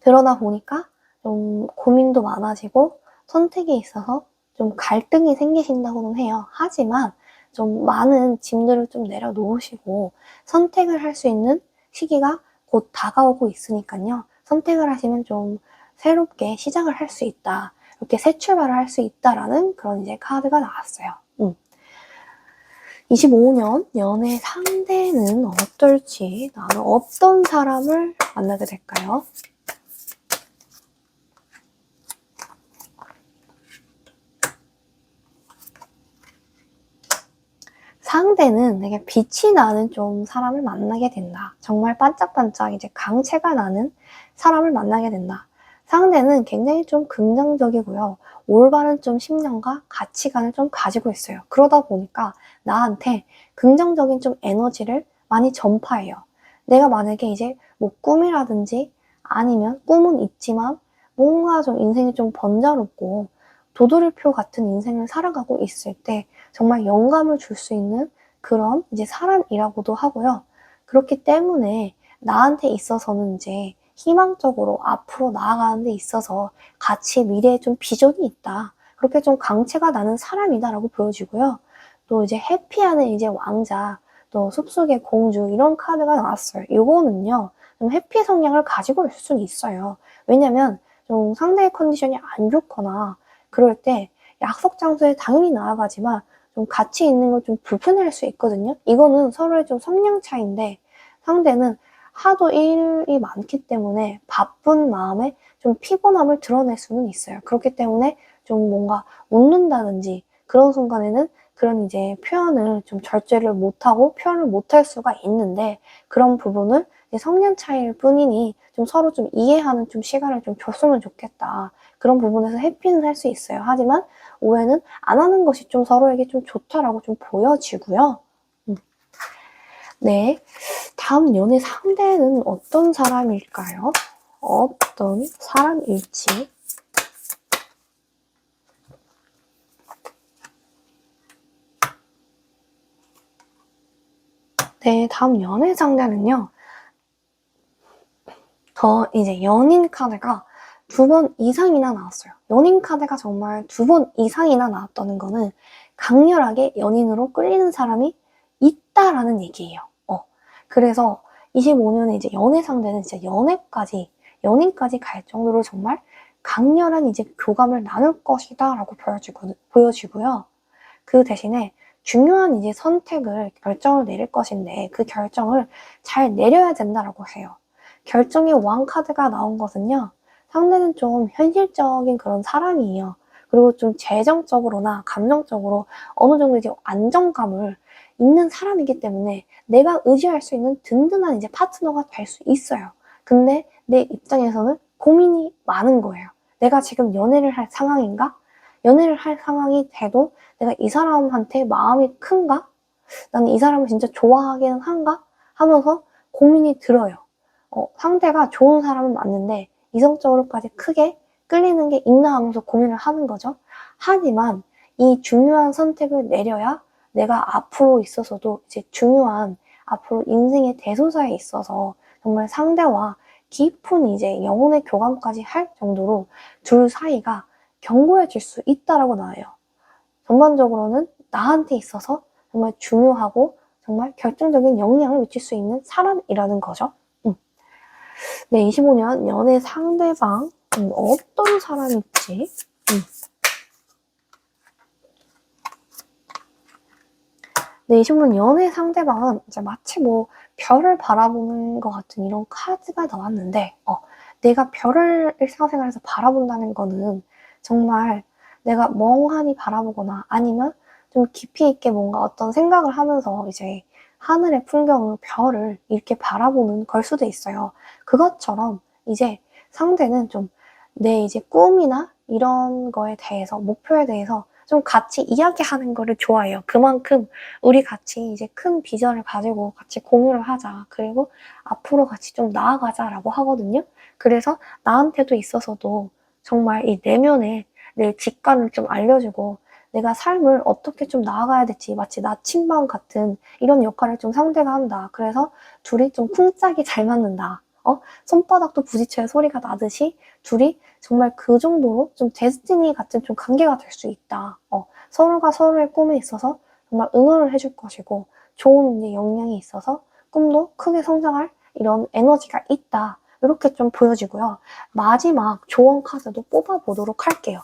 그러다 보니까 좀 고민도 많아지고 선택에 있어서 좀 갈등이 생기신다고는 해요. 하지만 좀 많은 짐들을 좀 내려놓으시고 선택을 할 수 있는 시기가 곧 다가오고 있으니까요. 선택을 하시면 좀 새롭게 시작을 할 수 있다. 이렇게 새 출발을 할 수 있다라는 그런 이제 카드가 나왔어요. 25년 연애 상대는 어떨지, 나는 어떤 사람을 만나게 될까요? 상대는 되게 빛이 나는 좀 사람을 만나게 된다. 정말 반짝반짝 이제 강체가 나는 사람을 만나게 된다. 상대는 굉장히 좀 긍정적이고요. 올바른 좀 심령과 가치관을 좀 가지고 있어요. 그러다 보니까 나한테 긍정적인 좀 에너지를 많이 전파해요. 내가 만약에 이제 뭐 꿈이라든지 아니면 꿈은 있지만 뭔가 좀 인생이 좀 번잡롭고 도돌이표 같은 인생을 살아가고 있을 때 정말 영감을 줄 수 있는 그런 이제 사람이라고도 하고요. 그렇기 때문에 나한테 있어서는 이제 희망적으로 앞으로 나아가는 데 있어서 같이 미래에 좀 비전이 있다. 그렇게 좀 강체가 나는 사람이다라고 보여지고요. 또 이제 해피하는 이제 왕자, 또 숲속의 공주, 이런 카드가 나왔어요. 이거는요, 좀 해피 성향을 가지고 있을 수는 있어요. 왜냐면 좀 상대의 컨디션이 안 좋거나 그럴 때 약속 장소에 당연히 나아가지만 좀 같이 있는 걸 좀 불편해할 수 있거든요. 이거는 서로의 좀 성향 차이인데, 상대는 하도 일이 많기 때문에 바쁜 마음에 좀 피곤함을 드러낼 수는 있어요. 그렇기 때문에 좀 뭔가 웃는다든지 그런 순간에는 그런 이제 표현을 좀 절제를 못하고 표현을 못할 수가 있는데, 그런 부분을 성향 차이일 뿐이니 좀 서로 좀 이해하는 좀 시간을 좀 줬으면 좋겠다. 그런 부분에서 해피는 할 수 있어요. 하지만 오해는 안 하는 것이 좀 서로에게 좀 좋다라고 좀 보여지고요. 네. 다음 연애 상대는 어떤 사람일까요? 어떤 사람일지. 네, 다음 연애 상대는요. 이제 연인 카드가 2번 이상이나 나왔어요. 연인 카드가 정말 2번 이상이나 나왔다는 거는 강렬하게 연인으로 끌리는 사람이 있다라는 얘기예요. 그래서 25년에 이제 연애 상대는 진짜 연인까지 갈 정도로 정말 강렬한 이제 교감을 나눌 것이다 라고 보여지고요. 그 대신에 중요한 이제 결정을 내릴 것인데 그 결정을 잘 내려야 된다라고 해요. 결정의 왕 카드가 나온 것은요. 상대는 좀 현실적인 그런 사람이에요. 그리고 좀 재정적으로나 감정적으로 어느 정도 이제 안정감을 있는 사람이기 때문에 내가 의지할 수 있는 든든한 이제 파트너가 될 수 있어요. 근데 내 입장에서는 고민이 많은 거예요. 내가 지금 연애를 할 상황인가? 연애를 할 상황이 돼도 내가 이 사람한테 마음이 큰가? 나는 이 사람을 진짜 좋아하기는 한가? 하면서 고민이 들어요. 상대가 좋은 사람은 맞는데 이성적으로까지 크게 끌리는 게 있나 하면서 고민을 하는 거죠. 하지만 이 중요한 선택을 내려야 내가 앞으로 있어서도 이제 중요한 앞으로 인생의 대소사에 있어서 정말 상대와 깊은 이제 영혼의 교감까지 할 정도로 둘 사이가 견고해질 수 있다라고 나와요. 전반적으로는 나한테 있어서 정말 중요하고 정말 결정적인 영향을 미칠 수 있는 사람이라는 거죠. 네, 25년 연애 상대방 어떤 사람일지. 네, 25년 연애 상대방은 이제 마치 뭐 별을 바라보는 것 같은 이런 카드가 나왔는데 내가 별을 일상생활에서 바라본다는 거는 정말 내가 멍하니 바라보거나 아니면 좀 깊이 있게 뭔가 어떤 생각을 하면서 이제 하늘의 풍경을, 별을 이렇게 바라보는 걸 수도 있어요. 그것처럼 이제 상대는 좀 내 이제 꿈이나 이런 거에 대해서, 목표에 대해서 좀 같이 이야기하는 거를 좋아해요. 그만큼 우리 같이 이제 큰 비전을 가지고 같이 공유를 하자. 그리고 앞으로 같이 좀 나아가자라고 하거든요. 그래서 나한테도 있어서도 정말 이 내면의 내 직관을 좀 알려주고 내가 삶을 어떻게 좀 나아가야 될지 마치 나침반 같은 이런 역할을 좀 상대가 한다. 그래서 둘이 좀 쿵짝이 잘 맞는다. 손바닥도 부딪혀야 소리가 나듯이 둘이 정말 그 정도로 좀 데스티니 같은 좀 관계가 될 수 있다. 서로가 서로의 꿈에 있어서 정말 응원을 해줄 것이고 좋은 이제 영향이 있어서 꿈도 크게 성장할 이런 에너지가 있다. 이렇게 좀 보여지고요. 마지막 조언 카드도 뽑아보도록 할게요.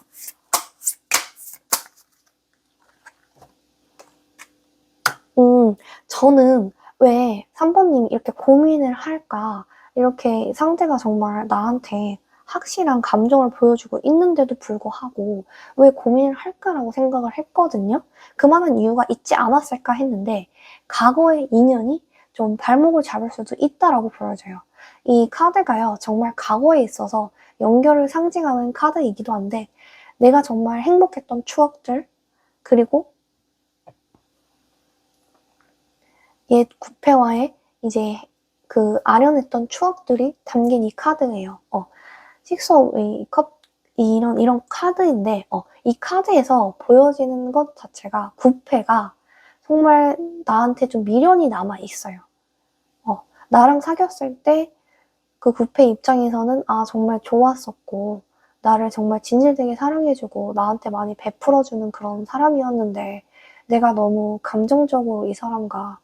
저는 왜 3번님이 이렇게 고민을 할까? 이렇게 상대가 정말 나한테 확실한 감정을 보여주고 있는데도 불구하고 왜 고민을 할까라고 생각을 했거든요. 그만한 이유가 있지 않았을까 했는데 과거의 인연이 좀 발목을 잡을 수도 있다라고 보여져요. 이 카드가요, 정말 과거에 있어서 연결을 상징하는 카드이기도 한데 내가 정말 행복했던 추억들 그리고 옛 구패와의 이제 그 아련했던 추억들이 담긴 이 카드예요. 식스 오브 이런 카드인데, 이 카드에서 보여지는 것 자체가 구패가 정말 나한테 좀 미련이 남아 있어요. 나랑 사귀었을 때 그 구패 입장에서는 정말 좋았었고, 나를 정말 진실되게 사랑해주고, 나한테 많이 베풀어주는 그런 사람이었는데, 내가 너무 감정적으로 이 사람과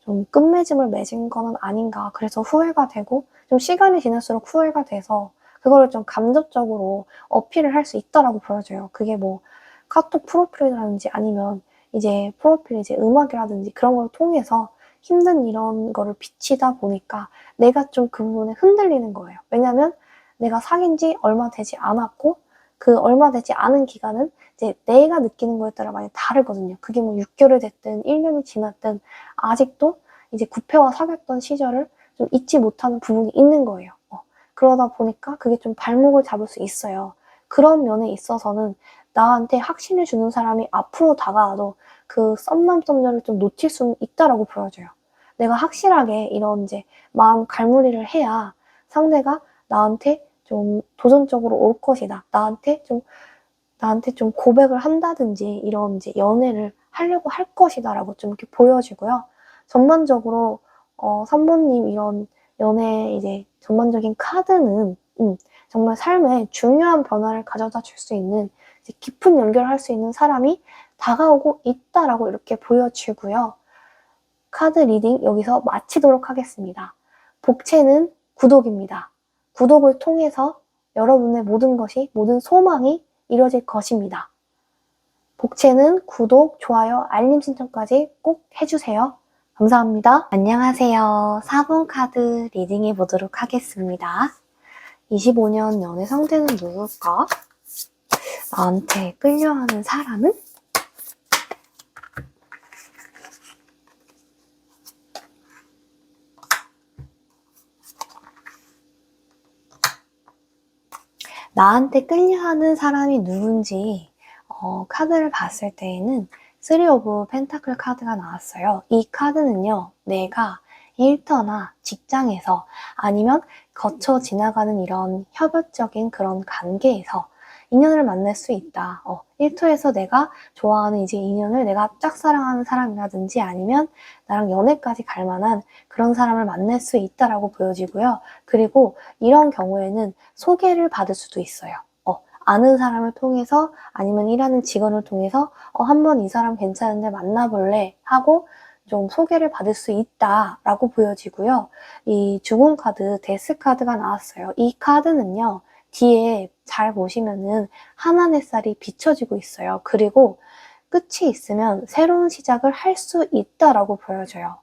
좀 끝맺음을 맺은 거는 아닌가. 그래서 후회가 되고 좀 시간이 지날수록 후회가 돼서 그거를 좀 감정적으로 어필을 할 수 있다라고 보여져요. 그게 뭐 카톡 프로필이라든지 아니면 이제 프로필 이제 음악이라든지 그런 걸 통해서 힘든 이런 거를 비치다 보니까 내가 좀 그 부분에 흔들리는 거예요. 왜냐면 내가 사귄 지 얼마 되지 않았고 그 얼마 되지 않은 기간은 이제 내가 느끼는 거에 따라 많이 다르거든요. 그게 뭐 6개월이 됐든 1년이 지났든 아직도 이제 구패와 사귀었던 시절을 좀 잊지 못하는 부분이 있는 거예요. 그러다 보니까 그게 좀 발목을 잡을 수 있어요. 그런 면에 있어서는 나한테 확신을 주는 사람이 앞으로 다가와도 그 썸남썸녀를 좀 놓칠 수는 있다라고 보여져요. 내가 확실하게 이런 이제 마음 갈무리를 해야 상대가 나한테 좀 도전적으로 올 것이다. 나한테 좀 고백을 한다든지 이런 이제 연애를 하려고 할 것이다라고 좀 이렇게 보여지고요. 전반적으로 산모님 이런 연애 이제 전반적인 카드는 정말 삶에 중요한 변화를 가져다 줄 수 있는 이제 깊은 연결할 수 있는 사람이 다가오고 있다라고 이렇게 보여지고요. 카드 리딩 여기서 마치도록 하겠습니다. 복채는 구독입니다. 구독을 통해서 여러분의 모든 것이, 모든 소망이 이루어질 것입니다. 복채는 구독, 좋아요, 알림 신청까지 꼭 해주세요. 감사합니다. 안녕하세요. 4번 카드 리딩해 보도록 하겠습니다. 25년 연애 상대는 누굴까? 나한테 끌려하는 사람은? 나한테 끌려하는 사람이 누군지 카드를 봤을 때에는 3 오브 펜타클 카드가 나왔어요. 이 카드는요, 내가 일터나 직장에서 아니면 거쳐 지나가는 이런 협업적인 그런 관계에서 인연을 만날 수 있다. 일터에서 내가 좋아하는 이제 인연을 내가 짝사랑하는 사람이라든지 아니면 나랑 연애까지 갈 만한 그런 사람을 만날 수 있다라고 보여지고요. 그리고 이런 경우에는 소개를 받을 수도 있어요. 아는 사람을 통해서 아니면 일하는 직원을 통해서 한번 이 사람 괜찮은데 만나볼래 하고 좀 소개를 받을 수 있다라고 보여지고요. 이 죽음 카드, 데스 카드가 나왔어요. 이 카드는요, 뒤에 잘 보시면은 하나의 햇살이 비춰지고 있어요. 그리고 끝이 있으면 새로운 시작을 할 수 있다라고 보여져요.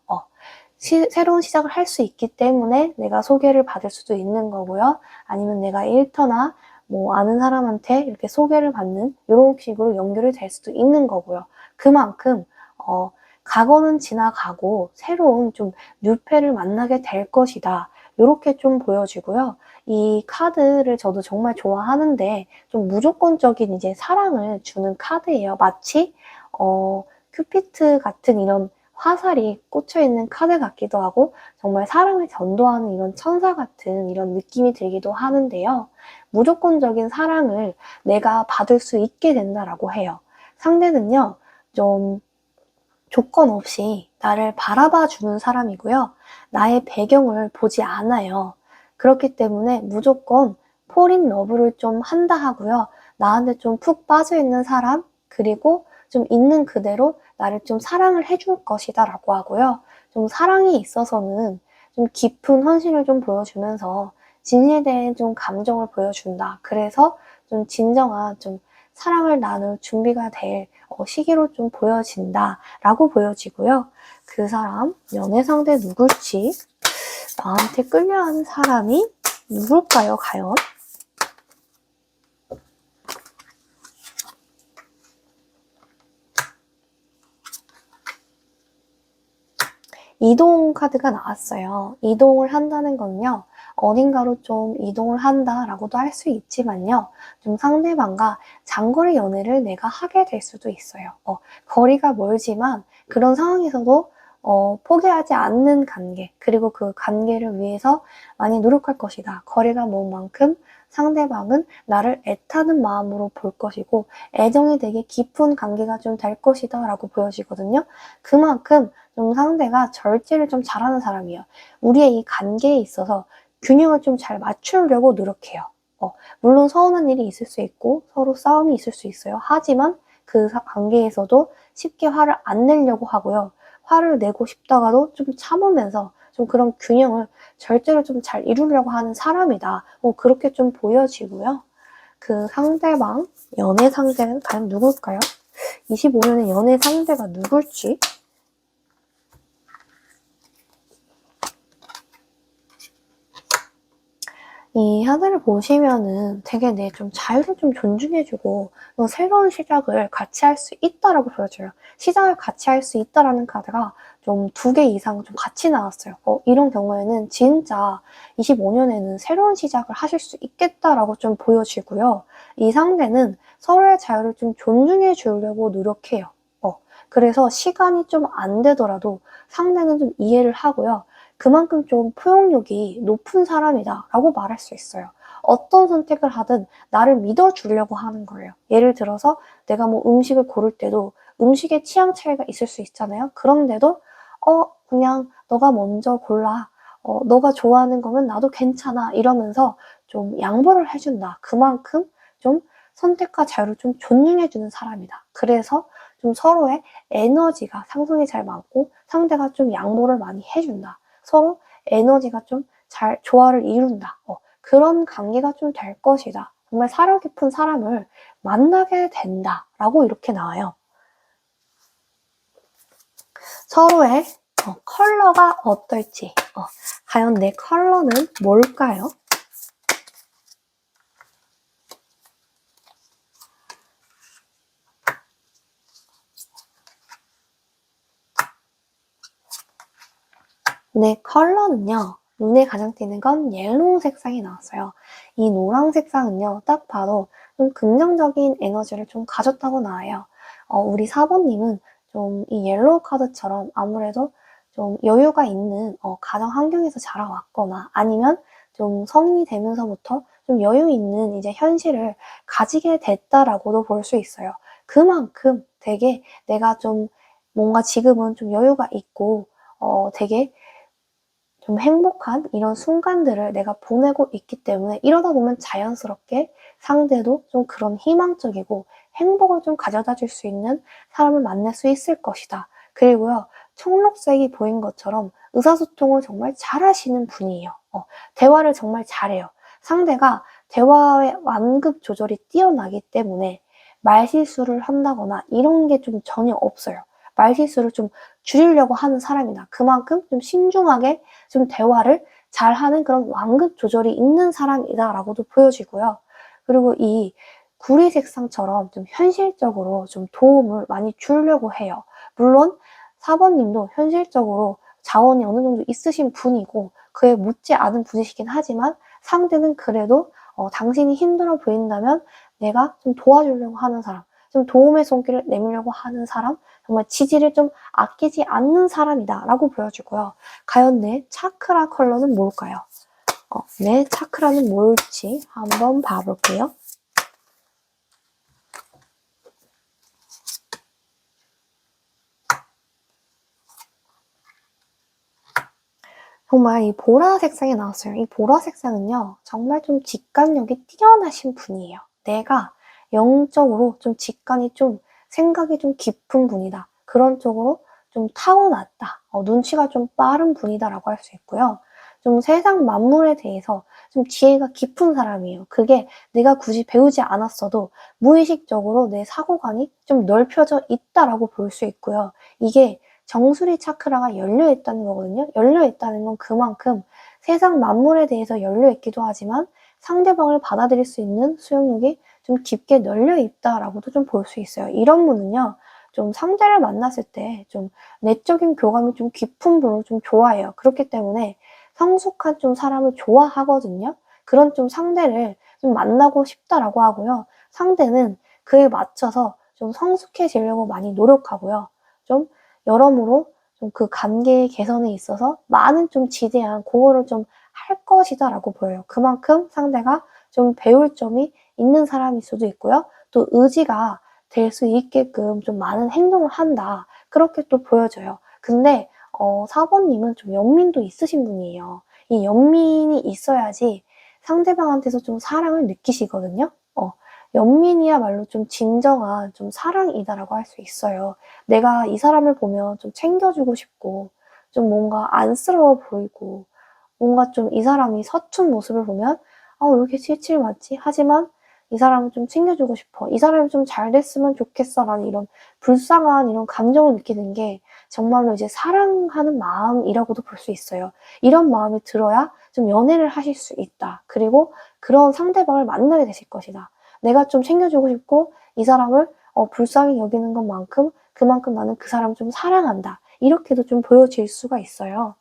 새로운 시작을 할 수 있기 때문에 내가 소개를 받을 수도 있는 거고요. 아니면 내가 일터나 뭐 아는 사람한테 이렇게 소개를 받는 이런 식으로 연결이 될 수도 있는 거고요. 그만큼 과거는 지나가고 새로운 좀 뉴페를 만나게 될 것이다. 이렇게 좀 보여지고요. 이 카드를 저도 정말 좋아하는데 좀 무조건적인 이제 사랑을 주는 카드예요. 마치 큐피트 같은 이런 화살이 꽂혀있는 카드 같기도 하고 정말 사랑을 전도하는 이런 천사 같은 이런 느낌이 들기도 하는데요. 무조건적인 사랑을 내가 받을 수 있게 된다라고 해요. 상대는요, 좀 조건 없이 나를 바라봐 주는 사람이고요. 나의 배경을 보지 않아요. 그렇기 때문에 무조건 폴인 러브를 좀 한다 하고요. 나한테 좀 푹 빠져있는 사람, 그리고 좀 있는 그대로 나를 좀 사랑을 해줄 것이다 라고 하고요. 좀 사랑에 있어서는 좀 깊은 헌신을 좀 보여주면서 진실에 대한 좀 감정을 보여준다. 그래서 좀 진정한 좀 사랑을 나눌 준비가 될 시기로 좀 보여진다 라고 보여지고요. 그 사람 연애 상대 누굴지, 나한테 끌려하는 사람이 누굴까요 과연? 이동 카드가 나왔어요. 이동을 한다는 건요, 어딘가로 좀 이동을 한다라고도 할 수 있지만요, 좀 상대방과 장거리 연애를 내가 하게 될 수도 있어요. 거리가 멀지만 그런 상황에서도 포기하지 않는 관계, 그리고 그 관계를 위해서 많이 노력할 것이다. 거리가 먼 만큼 상대방은 나를 애타는 마음으로 볼 것이고 애정이 되게 깊은 관계가 좀 될 것이다 라고 보여지거든요. 그만큼 좀 상대가 절제를 좀 잘하는 사람이에요. 우리의 이 관계에 있어서 균형을 좀 잘 맞추려고 노력해요. 물론 서운한 일이 있을 수 있고 서로 싸움이 있을 수 있어요. 하지만 그 관계에서도 쉽게 화를 안 내려고 하고요. 화를 내고 싶다가도 좀 참으면서 좀 그런 균형을 절제를 좀 잘 이루려고 하는 사람이다. 그렇게 좀 보여지고요. 그 상대방, 연애 상대는 과연 누굴까요? 25년의 연애 상대가 누굴지? 이 하늘을 보시면은 되게 내 좀 자유를 좀 존중해주고 새로운 시작을 같이 할 수 있다라고 보여져요. 시작을 같이 할 수 있다라는 카드가 좀 2개 이상 좀 같이 나왔어요. 이런 경우에는 진짜 25년에는 새로운 시작을 하실 수 있겠다라고 좀 보여지고요. 이 상대는 서로의 자유를 좀 존중해 주려고 노력해요. 그래서 시간이 좀 안 되더라도 상대는 좀 이해를 하고요. 그만큼 좀 포용력이 높은 사람이다 라고 말할 수 있어요. 어떤 선택을 하든 나를 믿어주려고 하는 거예요. 예를 들어서 내가 뭐 음식을 고를 때도 음식의 취향 차이가 있을 수 있잖아요. 그런데도 그냥 너가 먼저 골라. 너가 좋아하는 거면 나도 괜찮아. 이러면서 좀 양보를 해준다. 그만큼 좀 선택과 자유를 좀 존중해주는 사람이다. 그래서 좀 서로의 에너지가 상승이 잘 맞고 상대가 좀 양보를 많이 해준다. 서로 에너지가 좀 잘 조화를 이룬다. 그런 관계가 좀 될 것이다. 정말 사려 깊은 사람을 만나게 된다라고 이렇게 나와요. 서로의 컬러가 어떨지, 과연 내 컬러는 뭘까요? 내 컬러는요, 눈에 가장 띄는 건 옐로우 색상이 나왔어요. 이 노랑 색상은요, 딱 봐도 좀 긍정적인 에너지를 좀 가졌다고 나와요. 우리 사모님은 좀 이 옐로우 카드처럼 아무래도 좀 여유가 있는 가정 환경에서 자라왔거나 아니면 좀 성인이 되면서부터 좀 여유 있는 이제 현실을 가지게 됐다라고도 볼 수 있어요. 그만큼 되게 내가 좀 뭔가 지금은 좀 여유가 있고 되게 좀 행복한 이런 순간들을 내가 보내고 있기 때문에 이러다 보면 자연스럽게 상대도 좀 그런 희망적이고 행복을 좀 가져다 줄 수 있는 사람을 만날 수 있을 것이다. 그리고요, 청록색이 보인 것처럼 의사소통을 정말 잘하시는 분이에요. 대화를 정말 잘해요. 상대가 대화의 완급 조절이 뛰어나기 때문에 말실수를 한다거나 이런 게 좀 전혀 없어요. 말실수를 좀 줄이려고 하는 사람이다. 그만큼 좀 신중하게 좀 대화를 잘하는 그런 완급 조절이 있는 사람이다라고도 보여지고요. 그리고 이 구리 색상처럼 좀 현실적으로 좀 도움을 많이 주려고 해요. 물론 4번님도 현실적으로 자원이 어느 정도 있으신 분이고 그에 묻지 않은 분이시긴 하지만 상대는 그래도 당신이 힘들어 보인다면 내가 좀 도와주려고 하는 사람, 좀 도움의 손길을 내밀려고 하는 사람, 정말 지지를 좀 아끼지 않는 사람이다 라고 보여주고요. 과연 내 차크라 컬러는 뭘까요? 내 차크라는 뭘지 한번 봐볼게요. 정말 이 보라 색상이 나왔어요. 이 보라 색상은요, 정말 좀 직관력이 뛰어나신 분이에요. 내가 영적으로 좀 직관이 좀 생각이 좀 깊은 분이다. 그런 쪽으로 좀 타고났다. 눈치가 좀 빠른 분이다라고 할 수 있고요. 좀 세상 만물에 대해서 좀 지혜가 깊은 사람이에요. 그게 내가 굳이 배우지 않았어도 무의식적으로 내 사고관이 좀 넓혀져 있다라고 볼 수 있고요. 이게 정수리 차크라가 열려있다는 거거든요. 열려있다는 건 그만큼 세상 만물에 대해서 열려있기도 하지만 상대방을 받아들일 수 있는 수용력이 좀 깊게 널려있다라고도 좀 볼 수 있어요. 이런 분은요, 좀 상대를 만났을 때 좀 내적인 교감이 좀 깊은 분을 좀 좋아해요. 그렇기 때문에 성숙한 좀 사람을 좋아하거든요. 그런 좀 상대를 좀 만나고 싶다라고 하고요. 상대는 그에 맞춰서 좀 성숙해지려고 많이 노력하고요. 좀 여러모로 좀 그 관계의 개선에 있어서 많은 좀 지대한 공헌을 좀 할 것이다라고 보여요. 그만큼 상대가 좀 배울 점이 있는 사람일 수도 있고요. 또 의지가 될 수 있게끔 좀 많은 행동을 한다. 그렇게 또 보여져요. 근데 4번님은 좀 연민도 있으신 분이에요. 이 연민이 있어야지 상대방한테서 좀 사랑을 느끼시거든요. 연민이야말로 좀 진정한 좀 사랑이다라고 할 수 있어요. 내가 이 사람을 보면 좀 챙겨주고 싶고, 좀 뭔가 안쓰러워 보이고, 뭔가 좀 이 사람이 서툰 모습을 보면, 왜 이렇게 칠칠맞지? 하지만 이 사람을 좀 챙겨주고 싶어. 이 사람이 좀 잘 됐으면 좋겠어. 라는 이런 불쌍한 이런 감정을 느끼는 게 정말로 이제 사랑하는 마음이라고도 볼 수 있어요. 이런 마음이 들어야 좀 연애를 하실 수 있다. 그리고 그런 상대방을 만나게 되실 것이다. 내가 좀 챙겨주고 싶고 이 사람을 불쌍히 여기는 것만큼 그만큼 나는 그 사람을 좀 사랑한다. 이렇게도 좀 보여질 수가 있어요.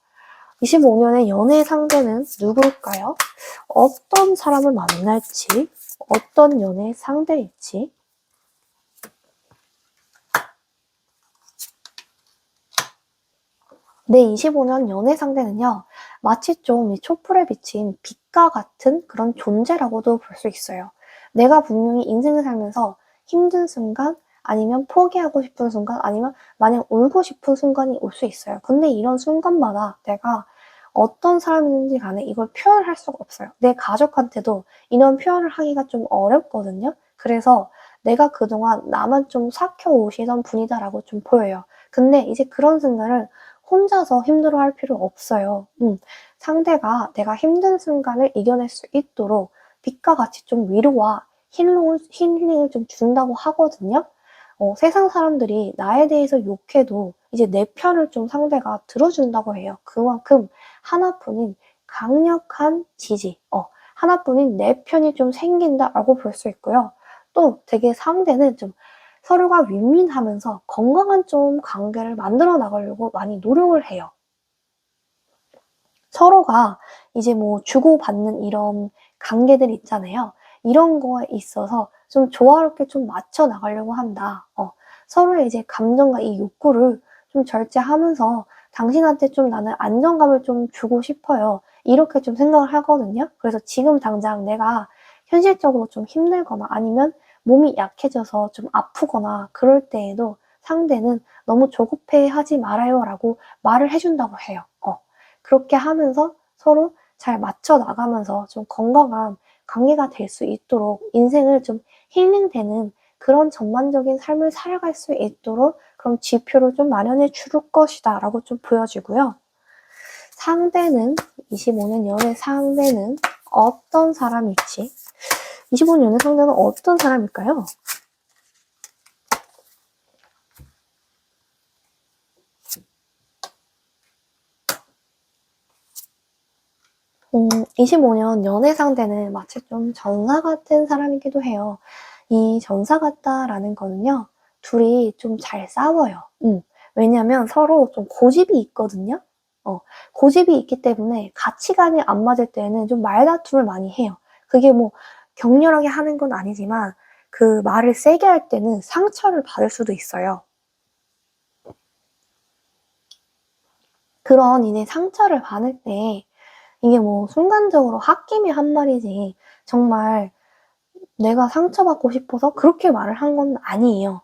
25년의 연애 상대는 누굴까요? 어떤 사람을 만날지, 어떤 연애 상대일지. 내 25년 연애 상대는요, 마치 좀 이 촛불에 비친 빛과 같은 그런 존재라고도 볼 수 있어요. 내가 분명히 인생을 살면서 힘든 순간, 아니면 포기하고 싶은 순간, 아니면 마냥 울고 싶은 순간이 올 수 있어요. 근데 이런 순간마다 내가 어떤 사람인지 간에 이걸 표현할 수가 없어요. 내 가족한테도 이런 표현을 하기가 좀 어렵거든요. 그래서 내가 그동안 나만 좀 삭혀오시던 분이다라고 좀 보여요. 근데 이제 그런 순간을 혼자서 힘들어할 필요 없어요. 상대가 내가 힘든 순간을 이겨낼 수 있도록 빛과 같이 좀 위로와 힐링을 좀 준다고 하거든요. 세상 사람들이 나에 대해서 욕해도 이제 내 편을 좀 상대가 들어준다고 해요. 그만큼 하나뿐인 강력한 지지, 하나뿐인 내 편이 좀 생긴다라고 볼 수 있고요. 또 되게 상대는 좀 서로가 윈윈하면서 건강한 좀 관계를 만들어 나가려고 많이 노력을 해요. 서로가 이제 뭐 주고받는 이런 관계들 있잖아요. 이런 거에 있어서 좀 조화롭게 좀 맞춰 나가려고 한다. 서로의 이제 감정과 이 욕구를 좀 절제하면서 당신한테 좀 나는 안정감을 좀 주고 싶어요. 이렇게 좀 생각을 하거든요. 그래서 지금 당장 내가 현실적으로 좀 힘들거나 아니면 몸이 약해져서 좀 아프거나 그럴 때에도 상대는 너무 조급해 하지 말아요 라고 말을 해준다고 해요. 그렇게 하면서 서로 잘 맞춰 나가면서 좀 건강한 관계가 될 수 있도록 인생을 좀 힐링되는 그런 전반적인 삶을 살아갈 수 있도록 그런 지표를 좀 마련해 줄 것이다 라고 좀 보여지고요. 상대는 25년 연애 상대는 어떤 사람일지 25년 연애 상대는 어떤 사람일까요? 25년 연애 상대는 마치 좀 전사 같은 사람이기도 해요. 이 전사 같다라는 거는요, 둘이 좀 잘 싸워요. 왜냐면 서로 좀 고집이 있거든요. 고집이 있기 때문에 가치관이 안 맞을 때는 좀 말다툼을 많이 해요. 그게 뭐 격렬하게 하는 건 아니지만 그 말을 세게 할 때는 상처를 받을 수도 있어요. 그런 이제 상처를 받을 때 이게 뭐 순간적으로 홧김에 한 말이지 정말 내가 상처받고 싶어서 그렇게 말을 한 건 아니에요.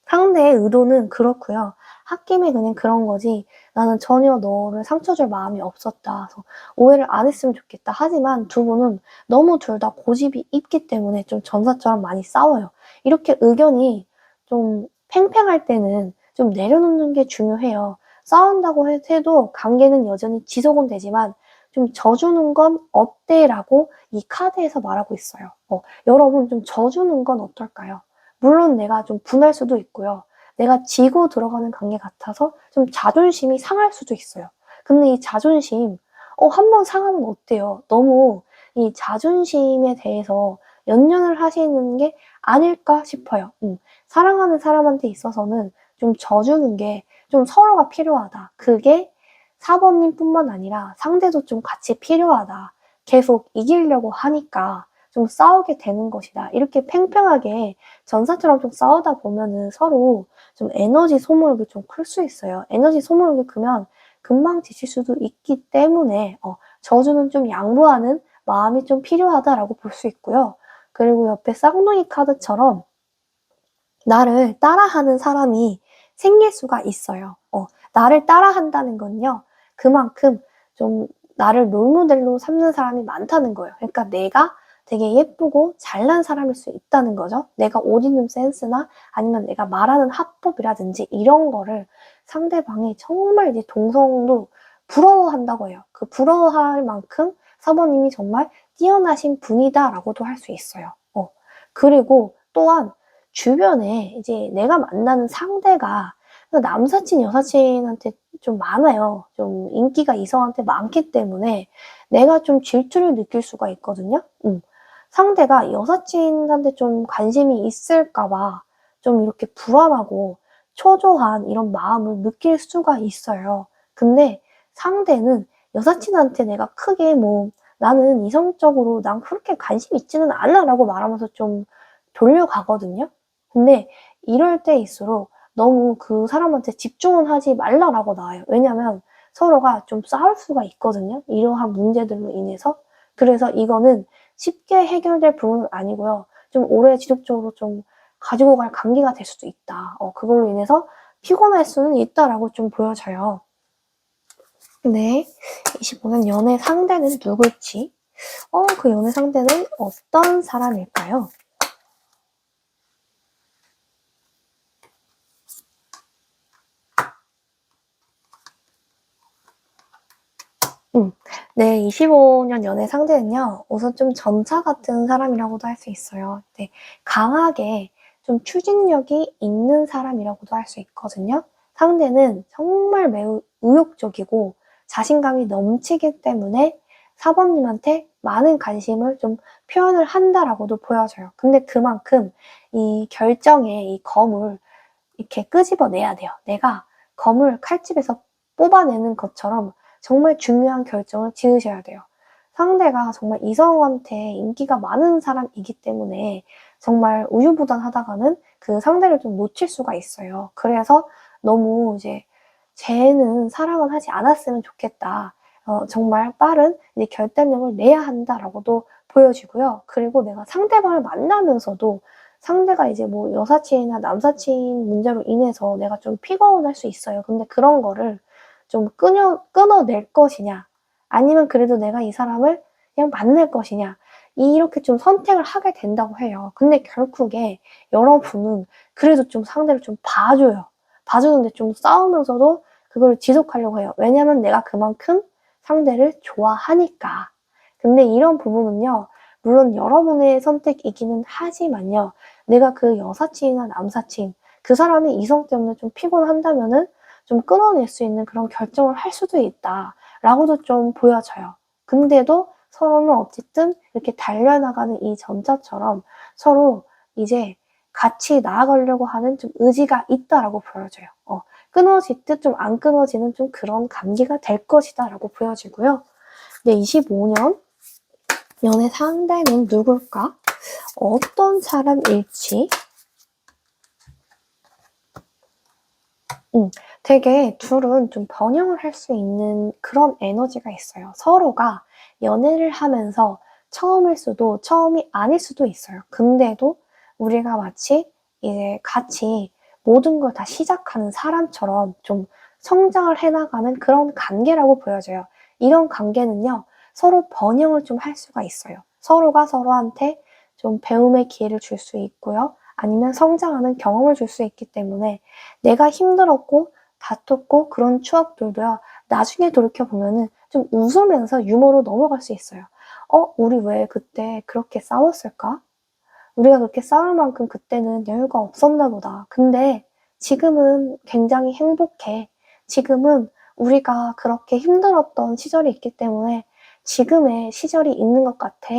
상대의 의도는 그렇고요. 홧김에 그냥 그런 거지 나는 전혀 너를 상처 줄 마음이 없었다. 그래서 오해를 안 했으면 좋겠다. 하지만 두 분은 너무 둘 다 고집이 있기 때문에 좀 전사처럼 많이 싸워요. 이렇게 의견이 좀 팽팽할 때는 좀 내려놓는 게 중요해요. 싸운다고 해도 관계는 여전히 지속은 되지만 좀 져주는 건 어때라고 이 카드에서 말하고 있어요. 여러분 좀 져주는 건 어떨까요? 물론 내가 좀 분할 수도 있고요. 내가 지고 들어가는 관계 같아서 좀 자존심이 상할 수도 있어요. 근데 이 자존심, 한번 상하면 어때요? 너무 이 자존심에 대해서 연연을 하시는 게 아닐까 싶어요. 사랑하는 사람한테 있어서는 좀 져주는 게 좀 서로가 필요하다. 그게 4번님 뿐만 아니라 상대도 좀 같이 필요하다. 계속 이기려고 하니까 좀 싸우게 되는 것이다. 이렇게 팽팽하게 전사처럼 좀 싸우다 보면은 서로 좀 에너지 소모력이 좀 클 수 있어요. 에너지 소모력이 크면 금방 지칠 수도 있기 때문에 저주는 좀 양보하는 마음이 좀 필요하다라고 볼 수 있고요. 그리고 옆에 쌍둥이 카드처럼 나를 따라하는 사람이 생길 수가 있어요. 나를 따라한다는 건요. 그만큼 좀 나를 롤모델로 삼는 사람이 많다는 거예요. 그러니까 내가 되게 예쁘고 잘난 사람일 수 있다는 거죠. 내가 옷 입는 센스나 아니면 내가 말하는 화법이라든지 이런 거를 상대방이 정말 이제 동성도 부러워한다고 해요. 그 부러워할 만큼 사모님이 정말 뛰어나신 분이다라고도 할 수 있어요. 그리고 또한 주변에 이제 내가 만나는 상대가 남사친, 여사친한테 좀 많아요. 좀 인기가 이성한테 많기 때문에 내가 좀 질투를 느낄 수가 있거든요. 상대가 여사친한테 좀 관심이 있을까봐 좀 이렇게 불안하고 초조한 이런 마음을 느낄 수가 있어요. 근데 상대는 여사친한테 내가 크게 뭐 나는 이성적으로 난 그렇게 관심 있지는 않아 라고 말하면서 좀 돌려가거든요. 근데 이럴 때일수록 너무 그 사람한테 집중은 하지 말라라고 나와요. 왜냐면 서로가 좀 싸울 수가 있거든요. 이러한 문제들로 인해서. 그래서 이거는 쉽게 해결될 부분은 아니고요. 좀 오래 지속적으로 좀 가지고 갈 감기가 될 수도 있다. 그걸로 인해서 피곤할 수는 있다라고 좀 보여져요. 네, 25년 연애 상대는 누굴지, 그 연애 상대는 어떤 사람일까요? 네, 25년 연애 상대는요, 우선 좀 전차 같은 사람이라고도 할 수 있어요. 네, 강하게 좀 추진력이 있는 사람이라고도 할 수 있거든요. 상대는 정말 매우 의욕적이고 자신감이 넘치기 때문에 4번님한테 많은 관심을 좀 표현을 한다라고도 보여져요. 근데 그만큼 이 결정의 이 검을 이렇게 끄집어내야 돼요. 내가 검을 칼집에서 뽑아내는 것처럼 정말 중요한 결정을 지으셔야 돼요. 상대가 정말 이성한테 인기가 많은 사람이기 때문에 정말 우유부단하다가는 그 상대를 좀 놓칠 수가 있어요. 그래서 너무 이제 쟤는 사랑은 하지 않았으면 좋겠다. 정말 빠른 이제 결단력을 내야 한다라고도 보여지고요. 그리고 내가 상대방을 만나면서도 상대가 이제 뭐 여사친이나 남사친 문제로 인해서 내가 좀 피곤할 수 있어요. 근데 그런 거를 좀 끊어낼 것이냐, 아니면 그래도 내가 이 사람을 그냥 만날 것이냐, 이렇게 좀 선택을 하게 된다고 해요. 근데 결국에 여러분은 그래도 좀 상대를 좀 봐줘요. 봐주는데 좀 싸우면서도 그걸 지속하려고 해요. 왜냐면 내가 그만큼 상대를 좋아하니까. 근데 이런 부분은요, 물론 여러분의 선택이기는 하지만요, 내가 그 여사친이나 남사친, 그 사람이 이성 때문에 좀 피곤한다면은 좀 끊어낼 수 있는 그런 결정을 할 수도 있다라고도 좀 보여져요. 근데도 서로는 어쨌든 이렇게 달려나가는 이 전차처럼 서로 이제 같이 나아가려고 하는 좀 의지가 있다라고 보여져요. 끊어질 듯 좀 안 끊어지는 좀 그런 관계가 될 것이다라고 보여지고요. 네, 25년 연애 상대는 누굴까? 어떤 사람일지? 되게 둘은 좀 번영을 할 수 있는 그런 에너지가 있어요. 서로가 연애를 하면서 처음일 수도 처음이 아닐 수도 있어요. 근데도 우리가 마치 이제 같이 모든 걸 다 시작하는 사람처럼 좀 성장을 해나가는 그런 관계라고 보여져요. 이런 관계는요, 서로 번영을 좀 할 수가 있어요. 서로가 서로한테 좀 배움의 기회를 줄 수 있고요. 아니면 성장하는 경험을 줄 수 있기 때문에 내가 힘들었고 다퉜고 그런 추억들도요, 나중에 돌이켜보면은 좀 웃으면서 유머로 넘어갈 수 있어요. 우리 왜 그때 그렇게 싸웠을까? 우리가 그렇게 싸울 만큼 그때는 여유가 없었나 보다. 근데 지금은 굉장히 행복해. 지금은 우리가 그렇게 힘들었던 시절이 있기 때문에 지금의 시절이 있는 것 같아.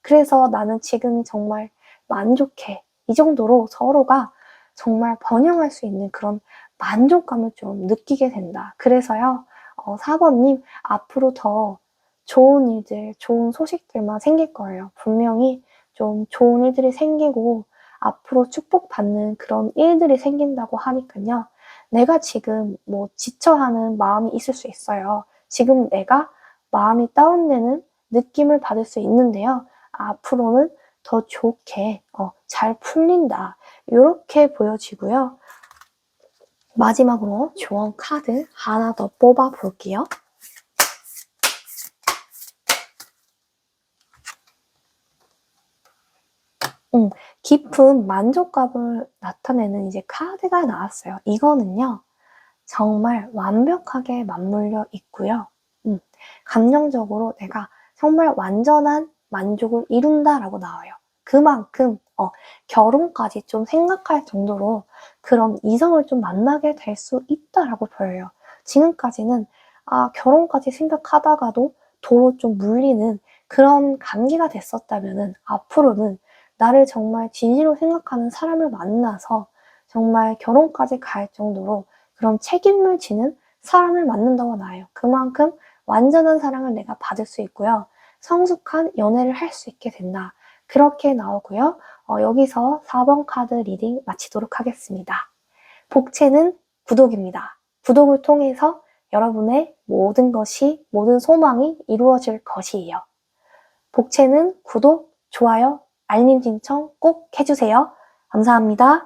그래서 나는 지금이 정말 만족해. 이 정도로 서로가 정말 번영할 수 있는 그런 만족감을 좀 느끼게 된다. 그래서요, 4번님, 앞으로 더 좋은 일들, 좋은 소식들만 생길 거예요. 분명히 좀 좋은 일들이 생기고 앞으로 축복받는 그런 일들이 생긴다고 하니까요. 내가 지금 뭐 지쳐하는 마음이 있을 수 있어요. 지금 내가 마음이 다운되는 느낌을 받을 수 있는데요. 앞으로는 더 좋게 잘 풀린다. 이렇게 보여지고요. 마지막으로 조언 카드 하나 더 뽑아 볼게요. 깊은 만족감을 나타내는 이제 카드가 나왔어요. 이거는요, 정말 완벽하게 맞물려 있고요. 감정적으로 내가 정말 완전한 만족을 이룬다라고 나와요. 그만큼 결혼까지 좀 생각할 정도로 그런 이성을 좀 만나게 될 수 있다라고 보여요. 지금까지는 결혼까지 생각하다가도 도로 좀 물리는 그런 관계가 됐었다면은 앞으로는 나를 정말 진심으로 생각하는 사람을 만나서 정말 결혼까지 갈 정도로 그런 책임을 지는 사람을 만난다고 나와요. 그만큼 완전한 사랑을 내가 받을 수 있고요. 성숙한 연애를 할 수 있게 된다. 그렇게 나오고요. 여기서 4번 카드 리딩 마치도록 하겠습니다. 복채는 구독입니다. 구독을 통해서 여러분의 모든 것이, 모든 소망이 이루어질 것이에요. 복채는 구독, 좋아요, 알림 신청 꼭 해주세요. 감사합니다.